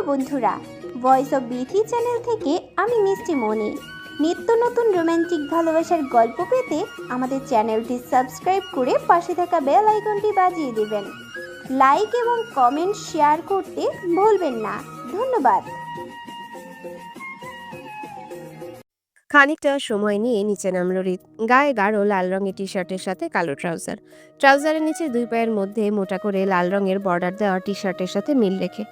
বন্ধুরা, voice of Bithi channel থেকে আমি মিষ্টি মনি। নিত্য নতুন রোমান্টিক ভালোবাসার গল্প পেতে আমাদের চ্যানেলটি সাবস্ক্রাইব করে পাশে থাকা বেল আইকনটি বাজিয়ে দেবেন। লাইক এবং কমেন্ট শেয়ার করতে ভুলবেন না। ধন্যবাদ। খানিকটা সময় নিয়ে নিচে নামল রিত। গায়ে গাঢ় লাল রঙের টি শার্টের সাথে কালো ট্রাউজারের নিচে দুই পায়ের মধ্যে মোটা করে লাল রঙের বর্ডার দেওয়া টি শার্টের সাথে মিল রেখে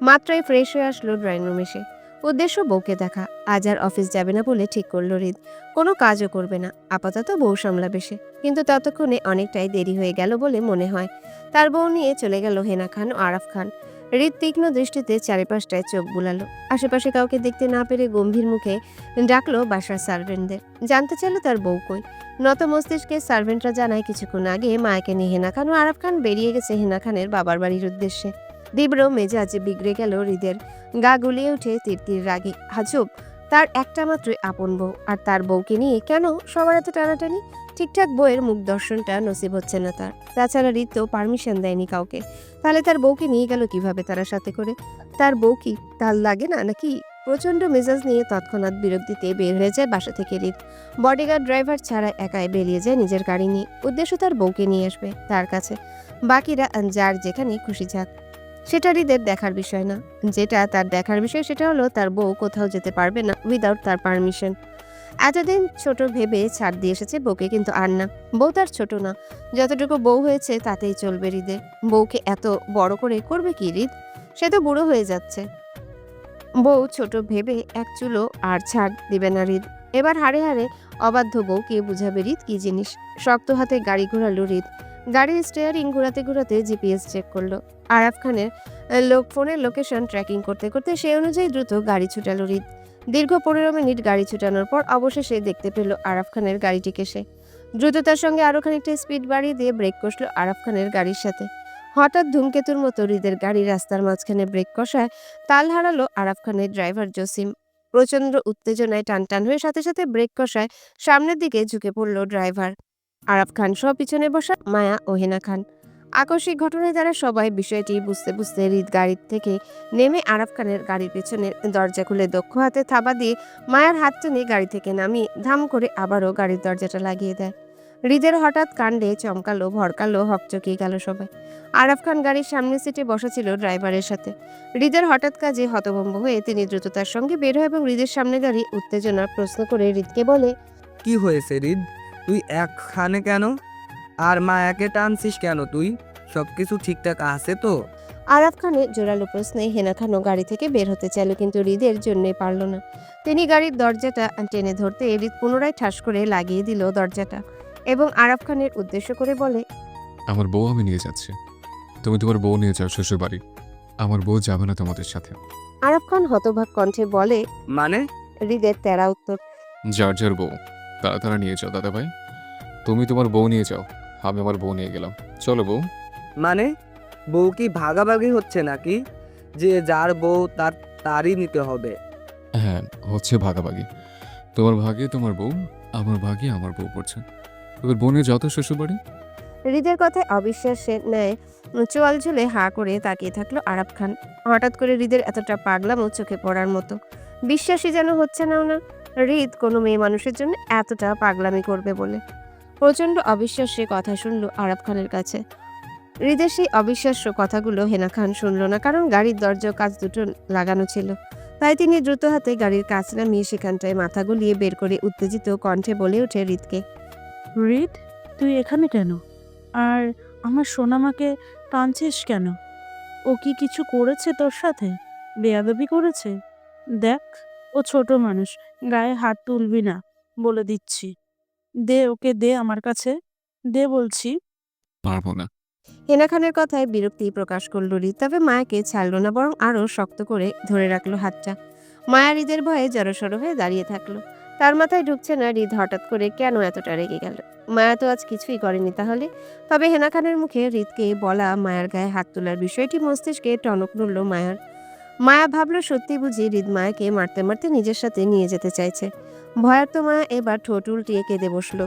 মাত্রই ফ্রেশ হয়ে আসলো ড্রয়িং রুম এসে। উদ্দেশ্য বউকে দেখা। আজ আর অফিস যাবে না বলে ঠিক করলো রিত। কোনো কাজও করবে না, আপাতত বউ সামলাবে সে। কিন্তু ততক্ষণে অনেকটাই দেরি হয়ে গেল বলে মনে হয়। তার বউ নিয়ে চলে গেল হেনা খান ও আরাফ খান। রিত তীক্ষ্ণ দৃষ্টিতে চারিপাশটায় চোখ বুলালো। আশেপাশে কাউকে দেখতে না পেরে গম্ভীর মুখে ডাকলো বাসার সার্ভেন্টদের। জানতে চাইলো তার বউ কই। নত মস্তিষ্কে সার্ভেন্টরা জানায় কিছুক্ষণ আগে মায়াকে নিয়ে হেনা খান ও আরাফ খান বেরিয়ে গেছে হেনা খানের বাবার বাড়ির উদ্দেশ্যে। তীব্র মেজাজে বিগড়ে গেল হৃদের। গা গুলিয়ে উঠে তীর রাগী। হাজব, তার একটা মাত্রই আপন বউ, আর তার বউকে নিয়ে কেন সবার এত টানাটানি? ঠিকঠাক বউয়ের মুখ দর্শনটা নসিব হচ্ছে না তার। তাছাড়া রিত তো পারমিশন দেয়নি কাউকে। তাহলে তার বউকে নিয়ে গেল কিভাবে তারা সাথে করে? তার বউ কি তার লাগে না নাকি? প্রচন্ড মেজাজ নিয়ে তৎক্ষণাৎ বিরক্তিতে বের হয়ে যায় বাসা থেকে রিত। বডিগার্ড ড্রাইভার ছাড়া একাই বেরিয়ে যায় নিজের গাড়ি নিয়ে। উদ্দেশ্য তার বউকে নিয়ে আসবে তার কাছে। বাকিরা যার যেখানে খুশি যাক, সেটা হৃদের দেখার বিষয় না। যেটা তার দেখার বিষয় সেটা হলো তার বউ কোথাও যেতে পারবে না উইদাউট তার পারমিশন। এতদিন ছোট ভেবে ছাড় দিয়ে এসেছে বউকে, কিন্তু আর না। বউ তার ছোট না, যতটুকু বউ হয়েছে তাতেই চলবে হৃদের। বউকে এত বড় করে করবে কি হৃদ? সে তো বুড়ো হয়ে যাচ্ছে। বউ ছোট ভেবে এক চুলো আর ছাড় দিবে না হৃদ। এবার হাড়ে হাড়ে অবাধ্য বউকে বুঝাবে হৃদ কি জিনিস। শক্ত হাতে গাড়ি ঘোরালো হৃদ। গাড়ির স্টিয়ারিং ঘোরাতে ঘোরাতে জিপিএস চেক করলো। আরাফ খানের ফোনের লোকেশন ট্র্যাকিং করতে করতে সেই অনুযায়ী দ্রুত গাড়ি ছুটালো হৃদ। দীর্ঘ 15 মিনিট গাড়ি ছুটানোর পর অবশেষে দেখতে পেল আরাফ খানের গাড়িটিকে সে। দ্রুততার সঙ্গে আরো খানিকটা স্পিড বাড়িয়ে দিয়ে ব্রেক কষলো আরাফ খানের গাড়ির সাথে। হঠাৎ ধূমকেতুর মতো হৃদের গাড়ি রাস্তার মাঝখানে ব্রেক কষায় তাল হারালো আরাফ খানের ড্রাইভার জসিম। প্রচন্ড উত্তেজনায় টানটান হয়ে সাথে সাথে ব্রেক কষায় সামনের দিকে ঝুঁকে পড়ল ড্রাইভার। আরাফ খান সহ পিছনে বসা মায়া ও হেনা খান। আকস্মিক ঘটনায় তারা সবাই বিষয়টি বুঝতে বুঝতে হৃদ গাড়ি থেকে নেমে আরাফ খানের গাড়ির পেছনের দরজা খুলে দক্ষ হাতে থাবা দিয়ে মায়ার হাত টেনে গাড়ি থেকে নামিয়ে ধাম করে আবারও গাড়ির দরজাটা লাগিয়ে দেয়। হৃদের হঠাৎ কাণ্ডে চমকালো, ভরকালো, হকচকিয়ে গেল সবাই। আরাফ খান গাড়ির সামনের সিটে বসা ছিল ড্রাইভারের সাথে। হৃদের হঠাৎ কাজে হতভম্ব হয়ে তিনি দ্রুততার সঙ্গে বের হয় এবং হৃদের সামনে দাঁড়িয়ে উত্তেজনার প্রশ্ন করে হৃদকে বলে, কি হয়েছে হৃদ? তুই একখানে কেন? আর মায়াকে টানছিস কেন তুই? সবকিছু ঠিকঠাক আছে তো? আরাফ খানের জোরালো প্রশ্নে হেনা খানও গাড়ি থেকে বের হতে চাইল, কিন্তু হৃদের জন্যে পারল না। তিনি গাড়ির দরজাটা টেনে ধরতে হৃদ পুনরায় ঠাস করে লাগিয়ে দিল দরজাটা এবং আরাফ খানের উদ্দেশ্য করে বলে, আমার বউ আমি নিয়ে যাচ্ছি, তুমি তোমার বউ নিয়ে যাও শ্বশুর বাড়ি। আমার বউ যাবে না তোমাদের সাথে। আরাফ খান হতবাক কণ্ঠে বলে। মানে? হৃদের তেরা উত্তর, যার যার বউ তারা তারা নিয়ে যাও দাদা ভাই। তুমি তোমার বউ নিয়ে যাও, আমি আমার বউ নিয়ে গেলাম। চলো বউ। মানে বউ কি ভাগাভাগি হচ্ছে নাকি? যে যার বউ তারই নিতে হবে? হ্যাঁ, হচ্ছে ভাগাভাগি। তোমার ভাগে তোমার বউ, আমার ভাগে আমার বউ পড়ছে। এবার বউ নিয়ে যাও তো শ্বশুর বাড়ি। হৃদের কথায় অবিশ্বাসের ন্যায় চোয়াল ঝুলে হাঁ করে তাকিয়ে থাকলো আরাফ খান। হঠাৎ করে হৃদের এতটা পাগলামো চোখে পড়ার মতো। বিশ্বাসই যেন হচ্ছে না ওনার। হৃদ কোনো মেয়ে মানুষের জন্য এতটা পাগলামি করবে বলে। প্রচন্ড অবিশ্বাস্য কথা শুনলো আরাফ খানের কাছে। হৃদের সেই অবিশ্বাস্য কথাগুলো হেনা খান শুনলো না, কারণ গাড়ির দরজা কাঁচ দুটো লাগানো ছিল। তাই তিনি দ্রুত হাতে গাড়ির কাঁচ নামিয়ে সেখানটায় মাথা গুলিয়ে বের করে উত্তেজিত কণ্ঠে বলে ওঠে হৃদকে, রিদ, তুই এখানে কেন? আর আমার সোনামাকে টানছিস কেন? ও কি কিছু করেছে তোর সাথে? বেয়াদবি করেছে? দেখ, ও ছোট মানুষ, গায়ে হাত তুলবি না, বলে দিচ্ছি। দে ওকে, দে আমার কাছে, দে বলছি। পারবো না। হেনা খানের কথায় বিরক্তি প্রকাশ করল হৃদ, তবে মায়াকে ছাড়লো না, বরং আরো শক্ত করে ধরে রাখলো হাতটা। মায়া হৃদের ভয়ে জড়সড় হয়ে দাঁড়িয়ে থাকলো। তার মাথায় ঢুকছে না হৃদ হঠাৎ করে কেন এতটা রেগে গেল। মায়া তো আজ কিছুই করেনি তাহলে। তবে হেনা খানের মুখে হৃদকে বলা মায়ার গায়ে হাত তোলার বিষয়টি মস্তিষ্কে টনক নড়ল মায়ার। মায়া ভাবলো সত্যি বুঝি হৃদ মায়াকে মারতে মারতে নিজের সাথে নিয়ে যেতে চাইছে। ভয়ার্ত মায়া এবার ঠোঁট উল্টিয়ে কেঁদে বসলো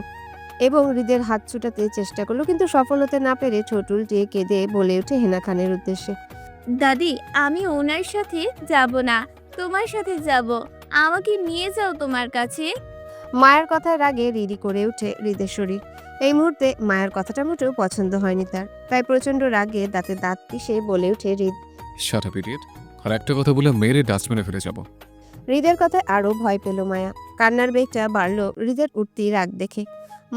এবং হৃদের হাত ছুটাতে চেষ্টা করলো, কিন্তু সফল হতে না পেরে ঠোঁট উল্টিয়ে কেঁদে বলে ওঠে হেনা খানের উদ্দেশ্যে, দাদি, আমি ওনার সাথে যাব না, তোমার সাথে যাব। আমাকে নিয়ে যাও তোমার কাছে। মায়ের কথার আগে রিরি করে ওঠে হৃদের শরীর। এই মুহূর্তে মায়ের কথাটা মোটেও পছন্দ হয়নি তার, তাই প্রচন্ড রাগে দাঁতে দাঁত পিষে বলে ওঠে হৃদ। Shut up idiot. আর একটা কথা বলে মেরে ডাস্টবিনে ফেলে যাব। হৃদের কথায় আরো ভয় পেল মায়া। কান্নার বেগটা বাড়ল হৃদের উঠতি রাগ দেখে।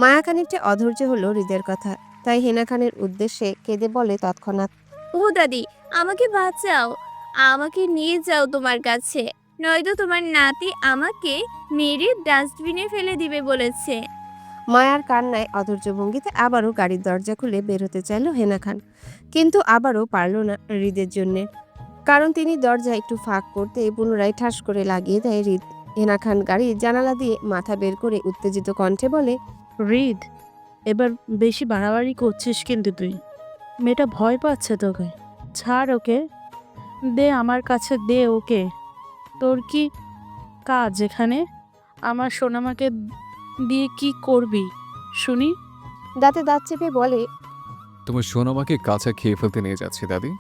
মায়া খানিকটা অধৈর্য হলো হৃদের কথা, তাই হেনা খানের উদ্দেশ্যে কেঁদে বলে তৎক্ষণাৎ। ও দাদি, আমাকে বাঁচাও, আমাকে নিয়ে যাও তোমার কাছে, নয়তো তোমার নাতি আমাকে মেরে ডাস্টবিনে ফেলে দিবে বলেছে। মায়ার কান্নায় অধৈর্য ভঙ্গিতে আবারও গাড়ির দরজা খুলে বের হতে চাইল হেনা খান, কিন্তু আবারও পারল না হৃদের জন্যে। কারণ তিনি দরজা একটু ফাঁক করতে পুনরায় ঠাস করে লাগিয়ে দেয় হৃদ। হেনা খান গাড়ির জানালা দিয়ে মাথা বের করে উত্তেজিত কণ্ঠে বলে, হৃদ, এবার বেশি বাড়াবাড়ি করছিস কিন্তু তুই। মেয়েটা ভয় পাচ্ছে তোকে, ছাড় ওকে, দে আমার কাছে, দে ওকে। তোর কি কাজ এখানে? আমার সোনামাকে দিয়ে কি করবি শুনি? দাঁতে দাঁত চেপে বলে, তোমার সোনামাকে কাছে খেয়ে ফেলতে নিয়ে যাচ্ছি দাদি।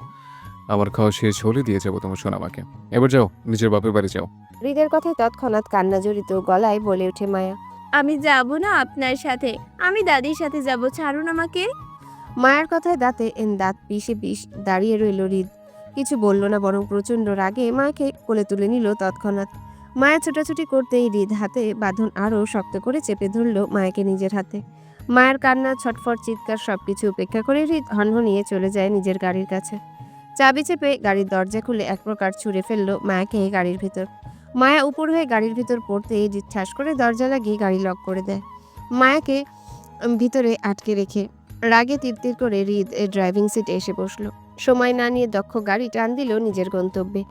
আমার খাওয়া শেষ হলে দিয়ে যাবো তোমার সোনামাকে। এবার যাও, নিজের বাপের বাড়ি যাও। হৃদের কথায় তৎক্ষণাৎ কান্না জড়িত গলায় বলে ওঠে মায়া। আমি যাব না আপনার সাথে, আমি দাদির সাথে যাব, ছাড়ুন আমাকে। মায়ের কথায় দাঁতে দাঁত পিষে দাঁড়িয়ে রইল হৃদ। কিছু বলল না, বরং প্রচন্ড রাগে মাকে কোলে তুলে নিল তৎক্ষণাৎ। মায়া ছোটাছুটি করতেই হৃদ হাতে বাঁধন আরও শক্ত করে চেপে ধরল মায়াকে নিজের হাতে। মায়ের কান্না, ছটফট, চিৎকার সবকিছু উপেক্ষা করে হৃদ হনহনিয়ে চলে যায় নিজের গাড়ির কাছে। চাবি চেপে গাড়ির দরজা খুলে এক প্রকার ছুঁড়ে ফেললো মায়াকে গাড়ির ভিতর। মায়া উপর হয়ে গাড়ির ভিতর পড়তে হৃদ ঠাস করে দরজা লাগিয়ে গাড়ি লক করে দেয়, মায়াকে ভিতরে আটকে রেখে। রাগে তিরতির করে হৃদ ড্রাইভিং সিটে এসে বসলো। সময় না নিয়ে দক্ষ গাড়ি টান দিল নিজের গন্তব্যে।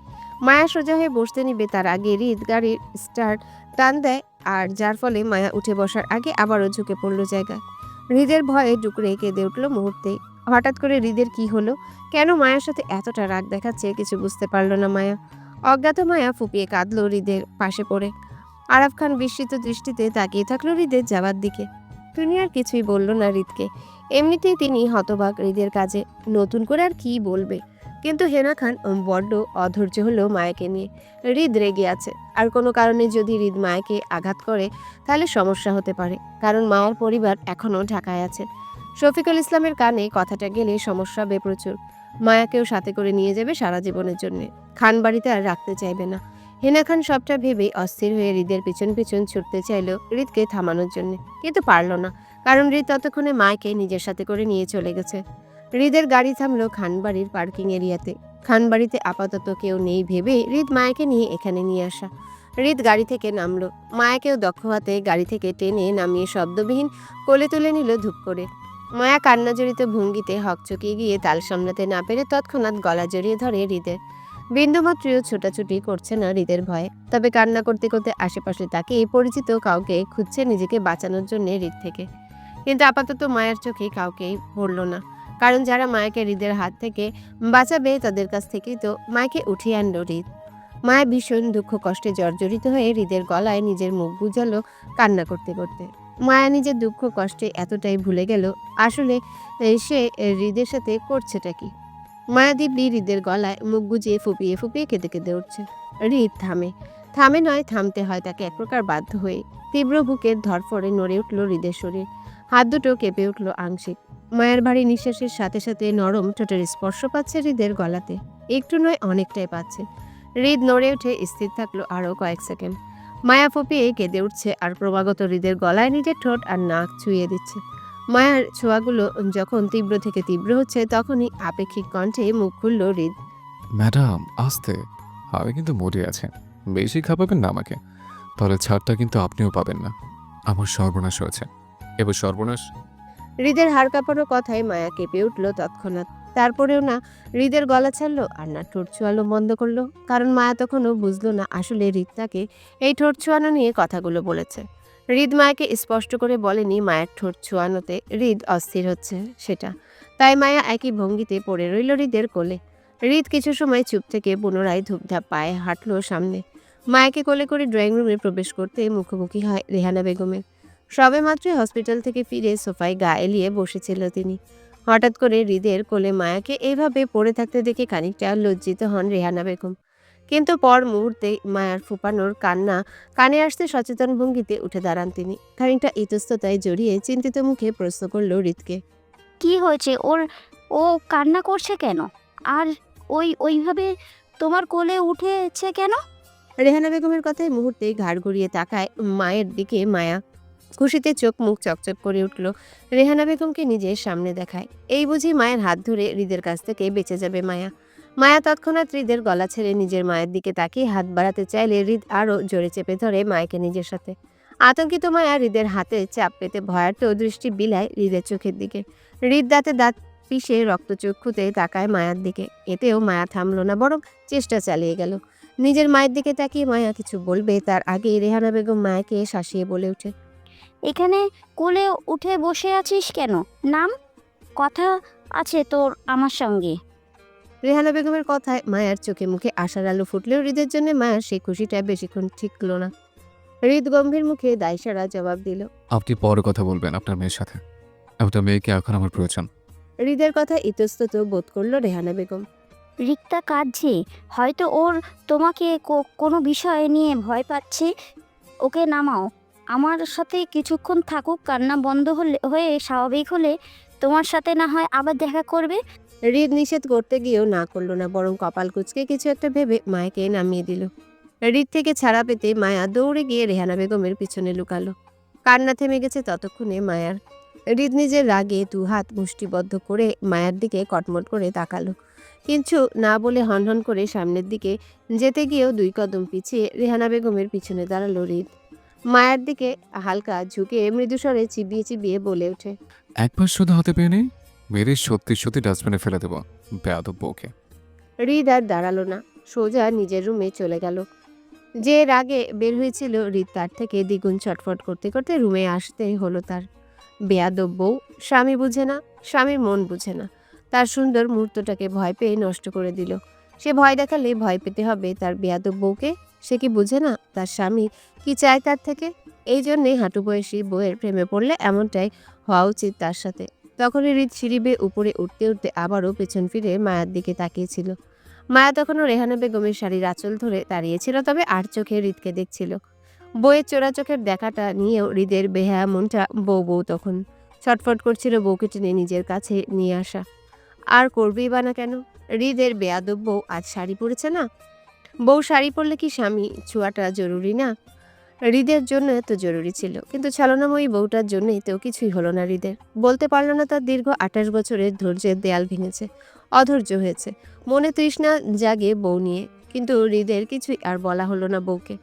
মায়া সোজা হয়ে বসতে নিবে তার আগে হৃদ গাড়ির স্টার্ট টান দেয়, আর যার ফলে মায়া উঠে বসার আগে আবারও ঝুঁকে পড়ল জায়গায়। হৃদের ভয়ে ডুকরে কেঁদে উঠল মুহূর্তেই। হঠাৎ করে হৃদের কি হলো, কেন মায়ার সাথে এতটা রাগ দেখাচ্ছে কিছু বুঝতে পারল না মায়া। অজ্ঞাত মায়া ফুপিয়ে কাঁদলো হৃদের পাশে পড়ে। আরাফ খান বিস্মিত দৃষ্টিতে তাকিয়ে থাকলো হৃদের যাওয়ার দিকে। তিনি আর কিছুই বলল না হৃদকে। এমনিতেই তিনি হতবাক হৃদের কাজে, নতুন করে আর কি বলবে। কিন্তু হেনা খান বড্ড অধৈর্য হলো মায়াকে নিয়ে। হৃদ রেগে আছে, আর কোনো কারণে যদি হৃদ মায়াকে আঘাত করে তাহলে সমস্যা হতে পারে, কারণ মায়ার পরিবার এখনও ঢাকায় আছে। শফিকুল ইসলামের কানে কথাটা গেলে সমস্যা হবে প্রচুর। মায়াকেও সাথে করে নিয়ে যাবে সারা জীবনের জন্য, খান বাড়িতে আর রাখতে চাইবে না। হেনা খান সবটা ভেবে অস্থির হয়ে হৃদের পিছন পিছন ছুটতে চাইল হৃদকে থামানোর জন্য, কিন্তু পারল না, কারণ হৃদ ততক্ষণে মায়াকে নিজের সাথে করে নিয়ে চলে গেছে। হৃদের গাড়ি থামলো খানবাড়ির পার্কিং এরিয়াতে। খানবাড়িতে আপাতত কেউ নেই ভেবে হৃদ মায়াকে নিয়ে এখানে নিয়ে আসা। হৃদ গাড়ি থেকে নামলো, মায়াকেও দক্ষ হাতে গাড়ি থেকে টেনে নামিয়ে শব্দবিহীন কোলে তুলে নিল ধূপ করে। মায়া কান্নাজড়িত ভঙ্গিতে হকচকিয়ে গিয়ে তাল সামলাতে না পেরে তৎক্ষণাৎ গলা জড়িয়ে ধরে হৃদের। বিন্দুমাত্রও ছোটাছুটি করছে না হৃদের ভয়ে, তবে কান্না করতে করতে আশেপাশে তাকে পরিচিত কাউকে খুঁজছে নিজেকে বাঁচানোর জন্য হৃদ থেকে। কিন্তু আপাতত মায়ের চোখে কাউকেই পড়ল না, কারণ যারা মায়াকে হৃদের হাত থেকে বাঁচাবে তাদের কাছ থেকেই তো মায়াকে উঠিয়ে আনলো হৃদ। মায়া ভীষণ দুঃখ কষ্টে জর্জরিত হয়ে হৃদের গলায় নিজের মুখ গুজালো কান্না করতে করতে। মায়া নিজের দুঃখ কষ্টে এতটাই ভুলে গেল আসলে সে হৃদের সাথে করছেটা কি। মায়া দিব্যি হৃদের গলায় মুখ গুজিয়ে ফুপিয়ে ফুপিয়ে কেঁদে কেঁদে উঠছে। হৃদ থামে নয়, থামতে হয় তাকে এক প্রকার বাধ্য হয়ে। তীব্র বুকের ধরফড়ে নড়ে উঠল হৃদের শরীর, হাত দুটো কেঁপে উঠল আংশিক। মায়ের ভারী নিঃশ্বাসের সাথে সাথে নরম ঠোঁটের স্পর্শ পাচ্ছে হৃদের গলাতে, একটু নয় অনেকটাই পাচ্ছে। হৃদ নড়ে উঠে স্থির থাকলো আরও কয়েক সেকেন্ড। মায়া ফুপিয়ে কেঁদে উঠছে আর ক্রমাগত হৃদের গলায় নিজের ঠোঁট আর নাক ছুঁয়ে দিচ্ছে। মায়ার ছোঁয়াগুলো যখন তীব্র থেকে তীব্র হচ্ছে তখনই আপেক্ষিক কণ্ঠে মুখ খুলল হৃদ। ম্যাডাম আস্তে, আমি কিন্তু মরে আছে, বেশি খাপাবেন না আমাকে, তাহলে ছাড়টা কিন্তু আপনিও পাবেন না। আমার সর্বনাশ হয়েছে, এবার সর্বনাশ। হৃদের হাড় কাঁপানো কথায় মায়া কেঁপে উঠল তৎক্ষণাৎ। তারপরেও না হৃদের গলা ছাড়লো আর না ঠোঁট ছোঁয়ালো বন্ধ করলো, কারণ মায়া তখনও বুঝলো না আসলে হৃদ তাকে এই ঠোঁট ছোঁয়ানো নিয়ে কথাগুলো বলেছে। হৃদ মায়াকে স্পষ্ট করে বলেনি মায়ের ঠোঁট ছোঁয়ানোতে হৃদ অস্থির হচ্ছে সেটা, তাই মায়া একই ভঙ্গিতে পড়ে রইল হৃদের কোলে। হৃদ কিছু সময় চুপ থেকে পুনরায় ধূপধাপ পায়ে হাঁটলো সামনে। মায়াকে কোলে করে ড্রয়িং রুমে প্রবেশ করতে মুখোমুখি হয় রেহানা বেগমের। সবে মাত্রই হসপিটাল থেকে ফিরে সোফায় গা এলিয়ে বসেছিল তিনি। হঠাৎ করে হৃদের কোলে মায়াকে এইভাবে পড়ে থাকতে দেখে খানিকটা লজ্জিত হন রেহানা বেগম। কিন্তু পর মুহূর্তে মায়ার ফুপানোর কান্না কানে আসতে সচেতন ভঙ্গিতে উঠে দাঁড়ান তিনি। খানিকটা ইতস্ততায় জড়িয়ে চিন্তিত মুখে প্রশ্ন করল হৃদকে। কি হয়েছে ওর? ও কান্না করছে কেন? আর ওইভাবে তোমার কোলে উঠেছে কেন? রেহানা বেগমের কথায় মুহূর্তে ঘাড় ঘুরিয়ে তাকায় মায়ের দিকে মায়া। খুশিতে চোখ মুখ চকচক করে উঠল। রেহানা বেগমকে নিজের সামনে দেখায়। এই বুঝি মায়ের হাত ধরে হৃদের কাছ থেকে বেঁচে যাবে মায়া। মায়া তৎক্ষণাৎ হৃদের গলা ছেড়ে নিজের মায়ের দিকে তাকিয়ে হাত বাড়াতে চাইলে হৃদ আরও জোরে চেপে ধরে মায়াকে নিজের সাথে। আতঙ্কিত মায়া হৃদের হাতে চাপ পেতে ভয়ার্থ দৃষ্টি বিলায় হৃদের চোখের দিকে। হৃদ দাঁতে দাঁত পিষে রক্তচক্ষুতে তাকায় মায়ার দিকে। এতেও মায়া থামল না, বরং চেষ্টা চালিয়ে গেল। নিজের মায়ের দিকে তাকিয়ে মায়া কিছু বলবে তার আগেই রেহানা বেগম মায়াকে শাসিয়ে বলে ওঠে। এখানে কোলে উঠে বসে আছিস কেন? নাম, কথা আছে তোর আমার সঙ্গে। রেহানা বেগমের কথায় মায়ার চোখে মুখে আশার আলো ফুটলেও হৃদের জন্য মায়ার সেই খুশিটা বেশিক্ষণ ঠিকল না। হৃদ গম্ভীর মুখে দায়সারা জবাব দিল। আপনি পরে কথা বলবেন আপনার মেয়ের সাথে। একটা মেয়েকে এখন আমার প্রয়োজন। হৃদের কথা ইতস্তত বোধ করল রেহানা বেগম। রিক্তা কাঁদছে, হয়তো ওর তোমাকে কোনো বিষয় নিয়ে ভয় পাচ্ছে। ওকে নামাও, আমার সাথে কিছুক্ষণ থাকুক। কান্না বন্ধ হয়ে স্বাভাবিক হলে তোমার সাথে না হয় আবার দেখা করবে। হৃদ নিষেধ করতে গিয়েও না করলো না, বরং কপাল কুঁচকে কিছু একটা ভেবে মায়াকে নামিয়ে দিল। হৃদ থেকে ছাড়া পেতে মায়া দৌড়ে গিয়ে রেহানা বেগমের পিছনে লুকালো। কান্না থেমে গেছে ততক্ষণে মায়ার। হৃদ নিজের রাগে দু হাত মুষ্টিবদ্ধ করে মায়ার দিকে কটমট করে তাকালো। কিছু না বলে হনহন করে সামনের দিকে যেতে গিয়েও 2 কদম পিছিয়ে রেহানা বেগমের পিছনে দাঁড়ালো হৃদ। মায়ের দিকে হালকা ঝুঁকে মৃদুস্বরে চিবিয়ে চিবিয়ে বলে ওঠে। একবার শুধু হাতে পেয়ে নেই, মেরে সত্যি সত্যি ডাস্টবিনে ফেলে দেবো বেয়াদব বউকে। হৃদ আর দাঁড়ালো না, সোজা নিজের রুমে চলে গেল। যে রাগে বের হয়েছিল হৃদ তার থেকে দ্বিগুণ ছটফট করতে করতে রুমে আসতে হলো তার। বেয়াদব বউ, স্বামী বুঝে না, স্বামীর মন বুঝে না, তার সুন্দর মুহূর্তটাকে ভয় পেয়ে নষ্ট করে দিল। সে ভয় দেখালে ভয় পেতে হবে তার বেয়াদব বউকে। সে কি বুঝে না তার স্বামী কি চায় তার থেকে? এই জন্যে হাঁটু বয়সী বউয়ের প্রেমে পড়লে এমনটাই হওয়া উচিত তার সাথে। তখনই হৃদ সিঁড়ি বেয়ে উপরে উঠতে উঠতে আবারও পেছন ফিরে মায়ার দিকে তাকিয়েছিল। মায়া তখনও রেহানা বেগমের শাড়ির আঁচল ধরে দাঁড়িয়েছিল, তবে আর চোখে হৃদকে দেখছিল। বউয়ের চোরা চোখের দেখাটা নিয়েও হৃদের বেহায়া মনটা বউ বউ তখন ছটফট করছিল বউকে টেনে নিজের কাছে নিয়ে আসা। আর করবেই বা না কেন? হৃদের বেয়াদব বউ আজ শাড়ি পরেছে না? বউ শাড়ি পরলে কি স্বামী ছোঁয়াটা জরুরি না? হৃদের জন্য তো জরুরি ছিল, কিন্তু ছলনাময়ী বউটার জন্যই তো কিছুই হলো না হৃদের। বলতে পারল না তার দীর্ঘ 28 বছরের ধৈর্যের দেয়াল ভেঙেছে, অধৈর্য হয়েছে, মনে তৃষ্ণা জাগে বউ নিয়ে। কিন্তু হৃদের কিছুই আর বলা হলো না বউকে।